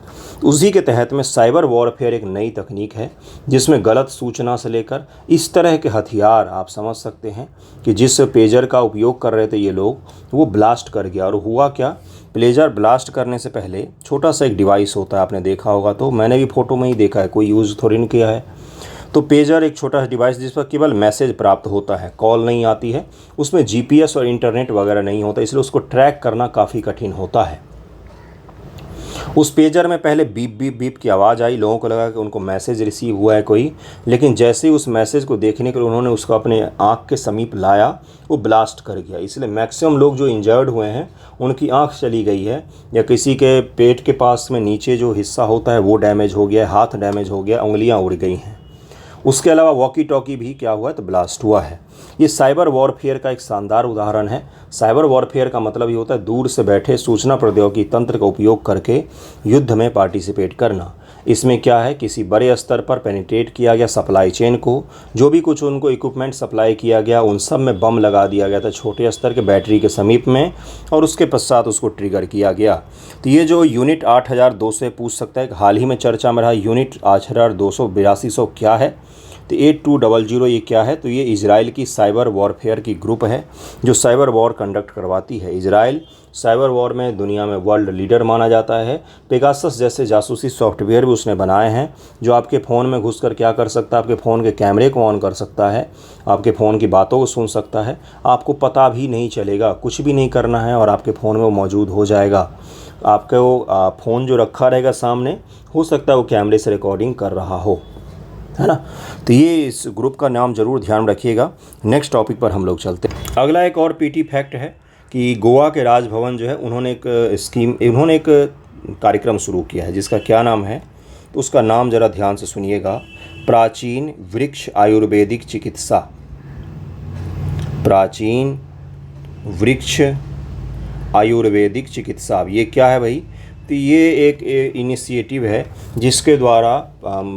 उसी के तहत में साइबर वॉरफेयर एक नई तकनीक है जिसमें गलत सूचना से लेकर इस तरह के हथियार, आप समझ सकते हैं कि जिस पेजर का उपयोग कर रहे थे ये लोग, वो ब्लास्ट कर गया। और हुआ क्या? पेजर ब्लास्ट करने से पहले छोटा सा एक डिवाइस होता है, आपने देखा होगा, तो मैंने भी फ़ोटो में ही देखा है, कोई यूज़ थोड़ी नहीं किया है। तो पेजर एक छोटा सा डिवाइस जिस पर केवल मैसेज प्राप्त होता है, कॉल नहीं आती है, उसमें जीपीएस और इंटरनेट वगैरह नहीं होता, इसलिए उसको ट्रैक करना काफ़ी कठिन होता है। उस पेजर में पहले बीप बीप बीप की आवाज़ आई, लोगों को लगा कि उनको मैसेज रिसीव हुआ है कोई, लेकिन जैसे ही उस मैसेज को देखने के लिए उन्होंने उसको अपने आँख के समीप लाया, वो ब्लास्ट कर गया। इसलिए मैक्सिमम लोग जो इंजर्ड हुए हैं उनकी आँख चली गई है, या किसी के पेट के पास में नीचे जो हिस्सा होता है वो डैमेज हो गया, हाथ डैमेज हो गया, उंगलियाँ उड़ गई हैं। उसके अलावा वॉकी टॉकी भी क्या हुआ है? तो ब्लास्ट हुआ है। ये साइबर वॉरफेयर का एक शानदार उदाहरण है। साइबर वॉरफेयर का मतलब ये होता है दूर से बैठे सूचना प्रौद्योगिकी तंत्र का उपयोग करके युद्ध में पार्टिसिपेट करना। इसमें क्या है, किसी बड़े स्तर पर पेनिट्रेट किया गया सप्लाई चेन को, जो भी कुछ उनको इक्विपमेंट सप्लाई किया गया उन सब में बम लगा दिया गया था छोटे स्तर के बैटरी के समीप में, और उसके पश्चात उसको ट्रिगर किया गया। तो ये जो यूनिट 8200 पूछ सकता है, हाल ही में चर्चा में रहा यूनिट 8200 क्या है? तो 8200 ये क्या है? तो ये इजराइल की साइबर वॉरफेयर की ग्रुप है जो साइबर वॉर कंडक्ट करवाती है। इजराइल साइबर वॉर में दुनिया में वर्ल्ड लीडर माना जाता है। पेगासस जैसे जासूसी सॉफ्टवेयर भी उसने बनाए हैं जो आपके फ़ोन में घुसकर क्या कर सकता है, आपके फ़ोन के कैमरे को ऑन कर सकता है, आपके फ़ोन की बातों को सुन सकता है, आपको पता भी नहीं चलेगा, कुछ भी नहीं करना है और आपके फ़ोन में वो मौजूद हो जाएगा। आपका वो फ़ोन जो रखा रहेगा सामने, हो सकता है वो कैमरे से रिकॉर्डिंग कर रहा हो, है ना। तो ये इस ग्रुप का नाम ज़रूर ध्यान रखिएगा। नेक्स्ट टॉपिक पर हम लोग चलते हैं। अगला एक और पीटी फैक्ट है कि गोवा के राजभवन जो है उन्होंने एक कार्यक्रम शुरू किया है जिसका क्या नाम है, तो उसका नाम ज़रा ध्यान से सुनिएगा, प्राचीन वृक्ष आयुर्वेदिक चिकित्सा। प्राचीन वृक्ष आयुर्वेदिक चिकित्सा। अब ये क्या है भाई? तो ये एक इनिशिएटिव है जिसके द्वारा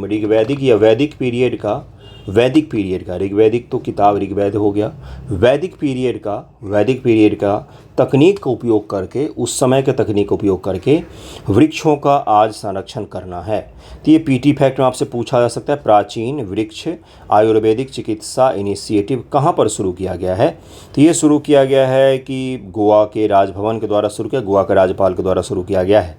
ऋग्वैदिक या वैदिक पीरियड का ऋग्वैदिक तो किताब ऋग्वेद हो गया, वैदिक पीरियड का तकनीक का उपयोग करके, उस समय के तकनीक का उपयोग करके वृक्षों का आज संरक्षण करना है। तो ये पीटी फैक्ट में आपसे पूछा जा सकता है, प्राचीन वृक्ष आयुर्वेदिक चिकित्सा इनिशिएटिव कहाँ पर शुरू किया गया है? तो ये शुरू किया गया है कि गोवा के राजभवन के द्वारा शुरू किया, गोवा के राज्यपाल के द्वारा शुरू किया गया है।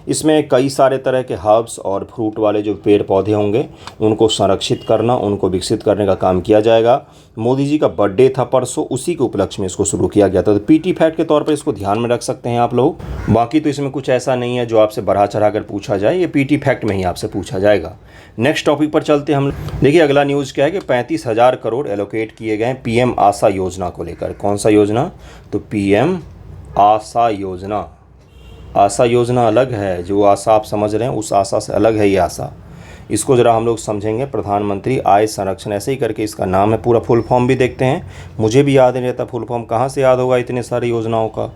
इसमें कई सारे तरह के हर्ब्स और फ्रूट वाले जो पेड़ पौधे होंगे उनको संरक्षित करना, उनको विकसित करने का काम किया जाएगा। मोदी जी का बर्थडे था परसों, उसी के उपलक्ष्य में इसको शुरू किया गया था। तो पीटी फैक्ट के तौर पर इसको ध्यान में रख सकते हैं आप लोग। बाकी तो इसमें कुछ ऐसा नहीं है जो आपसे बढ़ा चढ़ा कर पूछा जाए, ये पीटी फैक्ट में ही आपसे पूछा जाएगा। नेक्स्ट टॉपिक पर चलते हैं हम। देखिए अगला न्यूज़ क्या है कि 35,000 करोड़ एलोकेट किए गए पीएम आशा योजना को लेकर। कौन सा योजना? तो पीएम आशा योजना। आशा योजना अलग है, जो आशा आप समझ रहे हैं उस आशा से अलग है ये आशा। इसको ज़रा हम लोग समझेंगे, प्रधानमंत्री आय संरक्षण, ऐसे ही करके इसका नाम है। पूरा फुल फॉर्म भी देखते हैं, मुझे भी याद नहीं रहता फुल फॉर्म, कहाँ से याद होगा इतने सारी योजनाओं का।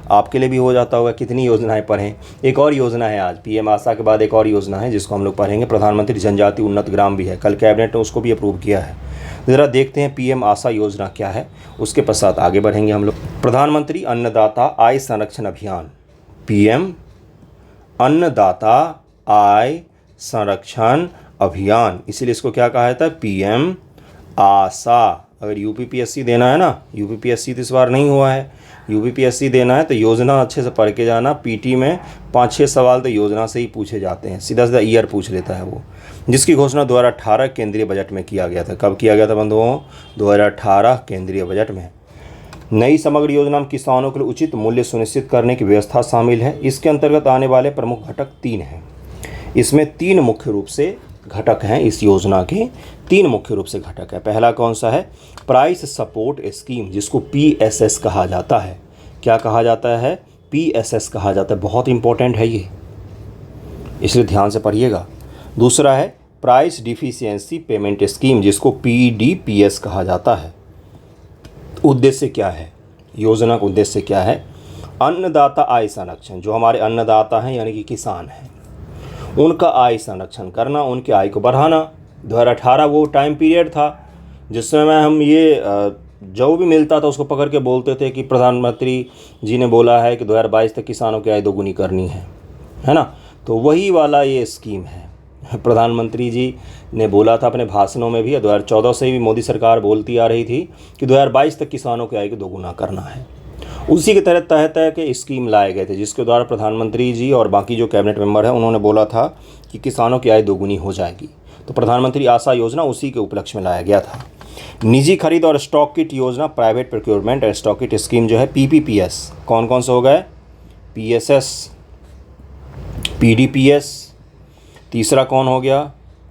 आपके लिए भी हो जाता होगा। कितनी योजनाएं पढ़ें। एक और योजना है आज पीएम आशा के बाद एक और योजना है जिसको हम लोग पढ़ेंगे, प्रधानमंत्री जनजाति उन्नत ग्राम भी है। कल कैबिनेट ने उसको भी अप्रूव किया है। ज़रा देखते हैं पीएम आशा योजना क्या है, उसके पश्चात आगे बढ़ेंगे हम लोग। प्रधानमंत्री अन्नदाता आय संरक्षण अभियान, पीएम अन्नदाता आय संरक्षण अभियान, इसीलिए इसको क्या कहा जाता है, पीएम आशा। अगर यूपीपीएससी देना है ना, यूपीपीएससी तो इस बार नहीं हुआ है, यूपीपीएससी देना है तो योजना अच्छे से पढ़ के जाना। पीटी में 5-6 सवाल तो योजना से ही पूछे जाते हैं, सीधा सीधा ईयर पूछ लेता है वो, जिसकी घोषणा 2018 केंद्रीय बजट में किया गया था। कब किया गया था बंधुओं? 2018 केंद्रीय बजट में। नई समग्र योजना में किसानों के लिए उचित मूल्य सुनिश्चित करने की व्यवस्था शामिल है। इसके अंतर्गत आने वाले प्रमुख घटक 3 हैं। इसमें 3 मुख्य रूप से घटक हैं। इस योजना के 3 मुख्य रूप से घटक है। पहला कौन सा है? प्राइस सपोर्ट स्कीम, जिसको पीएसएस कहा जाता है। क्या कहा जाता है? पीएसएस कहा जाता है। बहुत इंपॉर्टेंट है ये, इसलिए ध्यान से पढ़िएगा। दूसरा है प्राइस डिफिशियंसी पेमेंट स्कीम, जिसको पीडीपीएस कहा जाता है। उद्देश्य क्या है? योजना का उद्देश्य क्या है? अन्नदाता आय संरक्षण, जो हमारे अन्नदाता हैं यानी कि किसान हैं, उनका आय संरक्षण करना, उनकी आय को बढ़ाना। 2018 वो टाइम पीरियड था जिस समय हम ये जो भी मिलता था उसको पकड़ के बोलते थे कि प्रधानमंत्री जी ने बोला है कि 2022 तक किसानों की आय दोगुनी करनी है ना। तो वही वाला ये स्कीम है। प्रधानमंत्री जी ने बोला था अपने भाषणों में भी, 2014 से भी मोदी सरकार बोलती आ रही थी कि 2022 तक किसानों की आय को दोगुना करना है। उसी के तहत के स्कीम लाए गए थे, जिसके द्वारा प्रधानमंत्री जी और बाकी जो कैबिनेट मेंबर हैं उन्होंने बोला था कि किसानों की आय दोगुनी हो जाएगी। तो प्रधानमंत्री आशा योजना उसी के उपलक्ष्य में लाया गया था। निजी खरीद और स्टॉक किट योजना, private procurement and stock kit scheme जो है पीपीपीएस, कौन कौन से हो गए? पीएसएस, पीडीपीएस, तीसरा कौन हो गया?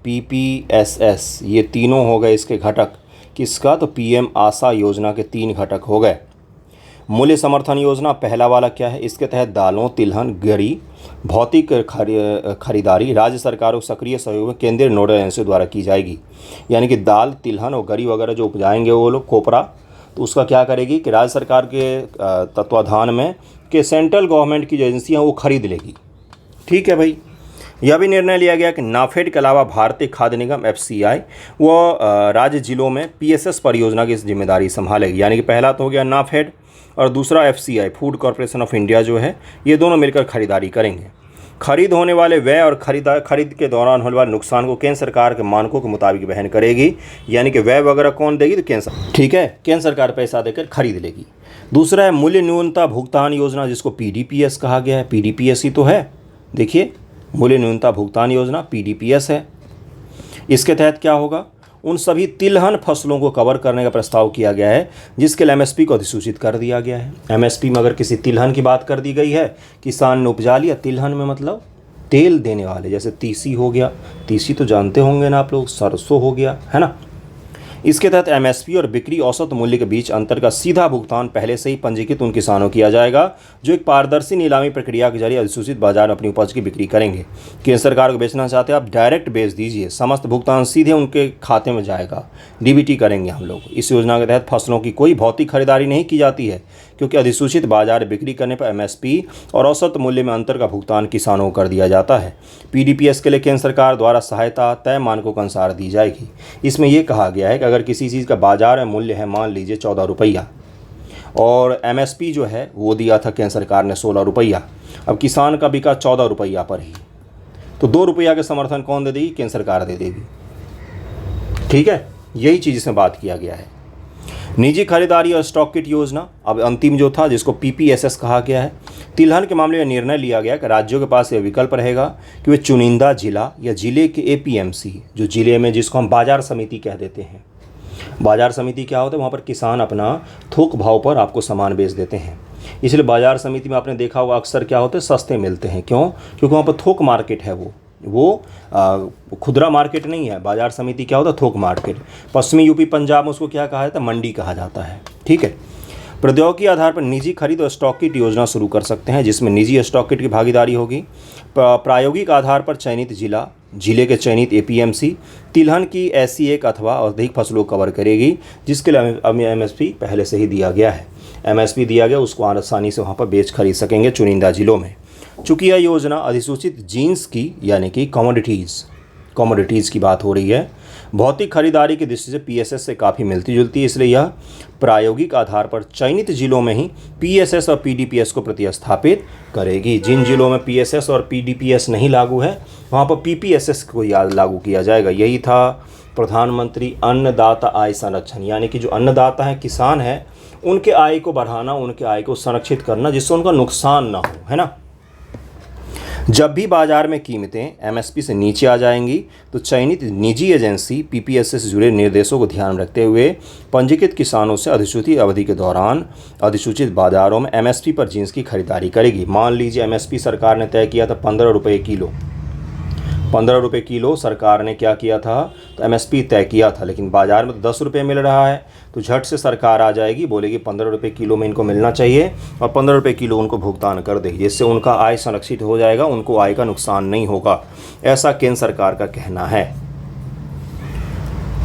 पीपीएसएस। ये तीनों हो गए इसके घटक। किसका? तो पीएम आशा योजना के 3 घटक हो गए। मूल्य समर्थन योजना पहला वाला क्या है? इसके तहत दालों, तिलहन, गरी भौतिक खरीदारी राज्य सरकारों के सक्रिय सहयोग में केंद्रीय नोडल एजेंसी द्वारा की जाएगी। यानी कि दाल, तिलहन और गरी वगैरह जो उपजाएंगे वो लोग कोपरा, तो उसका क्या करेगी कि राज्य सरकार के तत्वाधान में के सेंट्रल गवर्नमेंट की जो एजेंसी हैं वो खरीद लेगी। ठीक है भाई। यह भी निर्णय लिया गया कि नाफेड के अलावा भारतीय खाद्य निगम एफसीआई वो राज्य जिलों में पीएसएस परियोजना की जिम्मेदारी संभालेगी। यानी कि पहला तो हो गया नाफेड और दूसरा FCI, food corporation of India जो है, ये दोनों मिलकर खरीदारी करेंगे। खरीद होने वाले व्यय और खरीद के दौरान होने वाले नुकसान को केंद्र सरकार के मानकों के मुताबिक वहन करेगी। यानी कि व्यय वगैरह कौन देगी? तो केंद्र। ठीक है, केंद्र सरकार पैसा देकर खरीद लेगी। दूसरा है मूल्य न्यूनता भुगतान योजना, जिसको पीडीपीएस कहा गया है। पीडीपीएस ही तो है, देखिए मूल्य न्यूनता भुगतान योजना पीडीपीएस है। इसके तहत क्या होगा? उन सभी तिलहन फसलों को कवर करने का प्रस्ताव किया गया है जिसके लिए एमएसपी को अधिसूचित कर दिया गया है। एमएसपी में अगर किसी तिलहन की बात कर दी गई है, किसान ने उपजा लिया, तिलहन में मतलब तेल देने वाले, जैसे तीसी हो गया, तीसी तो जानते होंगे ना आप लोग, सरसों हो गया, है ना। इसके तहत एमएसपी और बिक्री औसत मूल्य के बीच अंतर का सीधा भुगतान पहले से ही पंजीकृत उन किसानों किया जाएगा जो एक पारदर्शी नीलामी प्रक्रिया के जरिए अधिसूचित बाजार में अपनी उपज की बिक्री करेंगे। केंद्र सरकार को बेचना चाहते हैं आप, डायरेक्ट बेच दीजिए, समस्त भुगतान सीधे उनके खाते में जाएगा, डीबीटी करेंगे हम लोग। इस योजना के तहत फसलों की कोई भौतिक खरीदारी नहीं की जाती है, क्योंकि अधिसूचित बाजार बिक्री करने पर एमएसपी और औसत मूल्य में अंतर का भुगतान किसानों को कर दिया जाता है। पीडीपीएस के लिए केंद्र सरकार द्वारा सहायता तय मानकों के अनुसार दी जाएगी। इसमें यह कहा गया है कि अगर किसी चीज़ का बाजार में मूल्य है मान लीजिए 14 रुपया और एमएसपी जो है वो दिया था केंद्र सरकार ने 16 रुपया, अब किसान का बिका 14 रुपया पर ही, तो 2 रुपया के समर्थन कौन दे देगी? केंद्र सरकार दे देगी। ठीक है, यही चीज़ इसमें बात किया गया है। निजी खरीदारी और स्टॉक किट योजना, अब अंतिम जो था जिसको पीपीएसएस कहा गया है। तिलहन के मामले में निर्णय लिया गया कि राज्यों के पास यह विकल्प रहेगा कि वे चुनिंदा जिला या जिले के एपीएमसी, जो जिले में जिसको हम बाजार समिति कह देते हैं, बाजार समिति क्या होता है? वहाँ पर किसान अपना थोक भाव पर आपको सामान बेच देते हैं। इसलिए बाजार समिति में आपने देखा होगा अक्सर क्या होता है? सस्ते मिलते हैं। क्यों? क्योंकि वहाँ पर थोक मार्केट है, वो खुदरा मार्केट नहीं है। बाजार समिति क्या होता है? थोक मार्केट। पश्चिमी यूपी पंजाब में उसको क्या कहा जाता है? मंडी कहा जाता है। ठीक है। प्रौद्योगिकी आधार पर निजी खरीद और स्टॉक किट योजना शुरू कर सकते हैं, जिसमें निजी स्टॉक किट की भागीदारी होगी। प्रायोगिक आधार पर चयनित जिला जिले के चयनित एपीएमसी तिलहन की ऐसी एक अथवा अधिक फसलों को कवर करेगी जिसके लिए एमएसपी पहले से ही दिया गया है। एमएसपी दिया गया, उसको आसानी से वहाँ पर बेच खरीद सकेंगे चुनिंदा जिलों में। चूँकि यह योजना अधिसूचित जीन्स की यानी कि कमोडिटीज़ की बात हो रही है, भौतिक खरीदारी की दृष्टि से पीएसएस से काफ़ी मिलती जुलती है, इसलिए यह प्रायोगिक आधार पर चयनित जिलों में ही पीएसएस और पीडीपीएस को प्रतिस्थापित करेगी। जिन जिलों में पीएसएस और पीडीपीएस नहीं लागू है वहाँ पर पीपीएसएस को लागू किया जाएगा। यही था प्रधानमंत्री अन्नदाता आय संरक्षण, यानी कि जो अन्नदाता हैं, किसान हैं, उनके आय को बढ़ाना, उनके आय को संरक्षित करना जिससे उनका नुकसान ना हो, है ना। जब भी बाजार में कीमतें एमएसपी से नीचे आ जाएंगी तो चयनित निजी एजेंसी पीपीएसएस से जुड़े निर्देशों को ध्यान में रखते हुए पंजीकृत किसानों से अधिसूचित अवधि के दौरान अधिसूचित बाजारों में एमएसपी पर जींस की खरीदारी करेगी। मान लीजिए एमएसपी सरकार ने तय किया था 15 रुपये किलो, 15 रुपये किलो सरकार ने क्या किया था, तो एमएसपी तय किया था, लेकिन बाज़ार में तो 10 रुपये मिल रहा है, तो झट से सरकार आ जाएगी, बोलेगी 15 रुपये किलो में इनको मिलना चाहिए और 15 रुपये किलो उनको भुगतान कर देगी, जिससे उनका आय संरक्षित हो जाएगा, उनको आय का नुकसान नहीं होगा, ऐसा केंद्र सरकार का कहना है।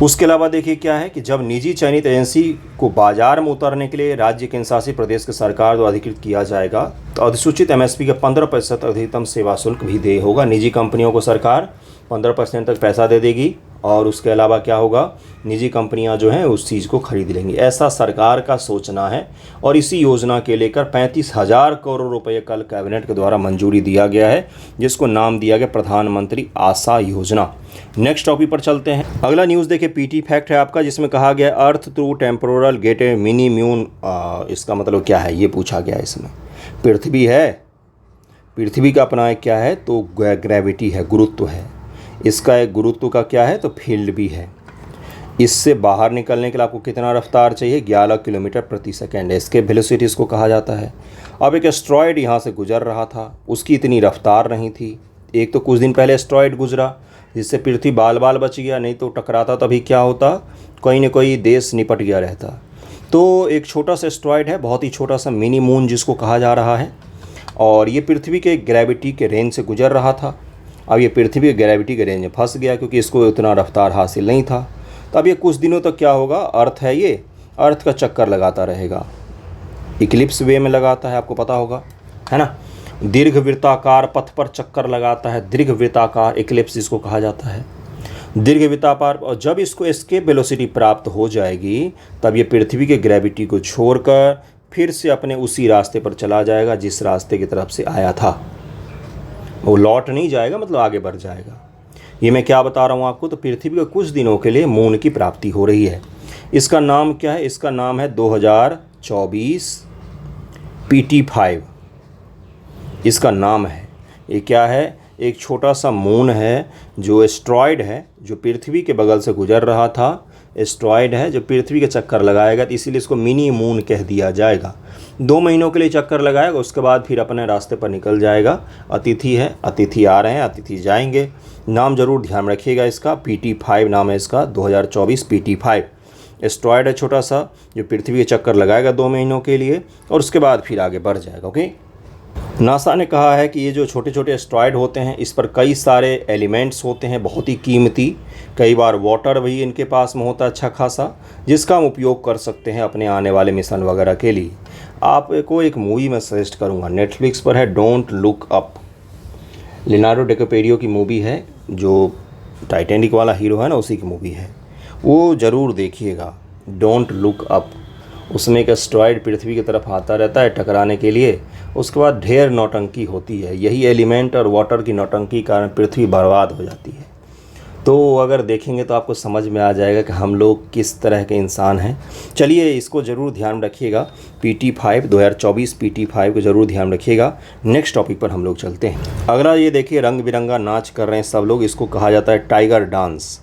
उसके अलावा देखिए क्या है कि जब निजी चयनित एजेंसी को बाजार में उतरने के लिए राज्य केंद्र शासित प्रदेश के सरकार द्वारा अधिकृत किया जाएगा तो अधिसूचित एमएसपी का 15% अधिकतम सेवा शुल्क भी देय होगा। निजी कंपनियों को सरकार 15% तक पैसा दे देगी और उसके अलावा क्या होगा, निजी कंपनियां जो हैं उस चीज़ को खरीद लेंगी, ऐसा सरकार का सोचना है। और इसी योजना के लेकर 35,000 करोड़ रुपये कल कैबिनेट के द्वारा मंजूरी दिया गया है, जिसको नाम दिया गया प्रधानमंत्री आशा योजना। नेक्स्ट टॉपिक पर चलते हैं। अगला न्यूज़ देखिए, पीटी फैक्ट है आपका, जिसमें कहा गया earth through temporal gate a mini moon. इसका मतलब क्या है ये पूछा गया। इसमें पृथ्वी है, पृथ्वी का अपना क्या है तो ग्रेविटी है, गुरुत्व है, इसका एक गुरुत्व का क्या है तो फील्ड भी है। इससे बाहर निकलने के लिए आपको कितना रफ्तार चाहिए, 11 किलोमीटर प्रति सेकेंड, इसके वेलोसिटी इसको कहा जाता है। अब एक एस्ट्रॉयड यहाँ से गुजर रहा था, उसकी इतनी रफ्तार नहीं थी। एक तो कुछ दिन पहले एस्ट्रॉयड गुजरा जिससे पृथ्वी बाल बाल बच गया, नहीं तो टकराता तभी क्या होता, कोई न कोई देश निपट गया रहता। तो एक छोटा सा एस्ट्रॉयड है, बहुत ही छोटा सा मिनी मून जिसको कहा जा रहा है, और ये पृथ्वी के ग्रेविटी के रेंज से गुजर रहा था। अब ये पृथ्वी के ग्रेविटी के रेंज में फंस गया क्योंकि इसको उतना रफ्तार हासिल नहीं था। तो अब ये कुछ दिनों तक क्या होगा, अर्थ है ये, अर्थ का चक्कर लगाता रहेगा, इक्लिप्स वे में लगाता है, आपको पता होगा, है ना। दीर्घवृत्ताकार पथ पर चक्कर लगाता है, दीर्घवृत्ताकार इक्लिप्स इसको कहा जाता है, दीर्घवृत्ताकार। और जब इसको एस्केप वेलोसिटी प्राप्त हो जाएगी तब ये पृथ्वी के ग्रेविटी को छोड़कर फिर से अपने उसी रास्ते पर चला जाएगा जिस रास्ते की तरफ से आया था। वो लौट नहीं जाएगा, मतलब आगे बढ़ जाएगा। ये मैं क्या बता रहा हूँ आपको, तो पृथ्वी को कुछ दिनों के लिए मून की प्राप्ति हो रही है। इसका नाम क्या है, इसका नाम है 2024 PT5, इसका नाम है। ये क्या है, एक छोटा सा मून है जो एस्ट्रॉयड है, जो पृथ्वी के बगल से गुजर रहा था, एस्ट्रॉयड है जो पृथ्वी के चक्कर लगाएगा, तो इसीलिए इसको मिनी मून कह दिया जाएगा। 2 महीनों के लिए चक्कर लगाएगा, उसके बाद फिर अपने रास्ते पर निकल जाएगा। अतिथि है, अतिथि आ रहे हैं, अतिथि जाएंगे। नाम जरूर ध्यान रखिएगा इसका, PT5 नाम है इसका, 2024 PT5। एस्ट्रॉयड है छोटा सा जो पृथ्वी के चक्कर लगाएगा 2 महीनों के लिए और उसके बाद फिर आगे बढ़ जाएगा। ओके, नासा ने कहा है कि ये जो छोटे छोटे एस्ट्रॉयड होते हैं इस पर कई सारे एलिमेंट्स होते हैं बहुत ही कीमती, कई बार वाटर भी इनके पास में होता है अच्छा खासा, जिसका हम उपयोग कर सकते हैं अपने आने वाले मिशन वगैरह के लिए। आपको एक मूवी मैं सजेस्ट करूँगा, नेटफ्लिक्स पर है, don't look up. Leonardo DiCaprio की मूवी है, जो टाइटैनिक वाला हीरो है ना, उसी की मूवी है, वो ज़रूर देखिएगा, डोंट लुक अप। उसमें एक एस्ट्रॉयड पृथ्वी की तरफ आता रहता है टकराने के लिए, उसके बाद ढेर नौटंकी होती है, यही एलिमेंट और वाटर की नौटंकी कारण पृथ्वी बर्बाद हो जाती है। तो अगर देखेंगे तो आपको समझ में आ जाएगा कि हम लोग किस तरह के इंसान हैं। चलिए इसको ज़रूर ध्यान रखिएगा, PT5 2024 PT5 को ज़रूर ध्यान रखिएगा। नेक्स्ट टॉपिक पर हम लोग चलते हैं। अगला ये देखिए, रंग बिरंगा नाच कर रहे हैं सब लोग, इसको कहा जाता है टाइगर डांस,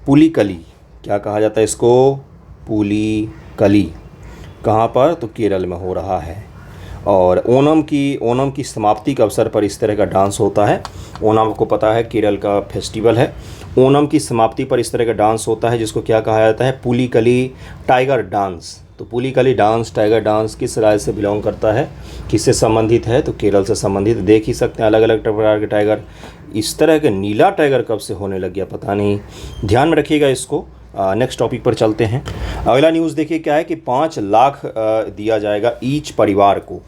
पुलिकली। क्या कहा जाता है इसको, पुलिकली। कहाँ पर, तो केरल में हो रहा है। और ओणम की समाप्ति के अवसर पर इस तरह का डांस होता है। ओणम आपको पता है केरल का फेस्टिवल है। ओणम की समाप्ति पर इस तरह का डांस होता है जिसको क्या कहा जाता है, पुलिकली टाइगर डांस। तो पुलिकली डांस, टाइगर डांस किस राज्य से बिलोंग करता है, किससे संबंधित है, तो केरल से संबंधित। देख ही सकते हैं अलग अलग प्रकार के टाइगर, इस तरह के नीला टाइगर कब से होने लग गया पता नहीं, ध्यान में रखिएगा इसको। नेक्स्ट टॉपिक पर चलते हैं। अगला न्यूज़ देखिए क्या है कि 5 लाख दिया जाएगा ईच परिवार को।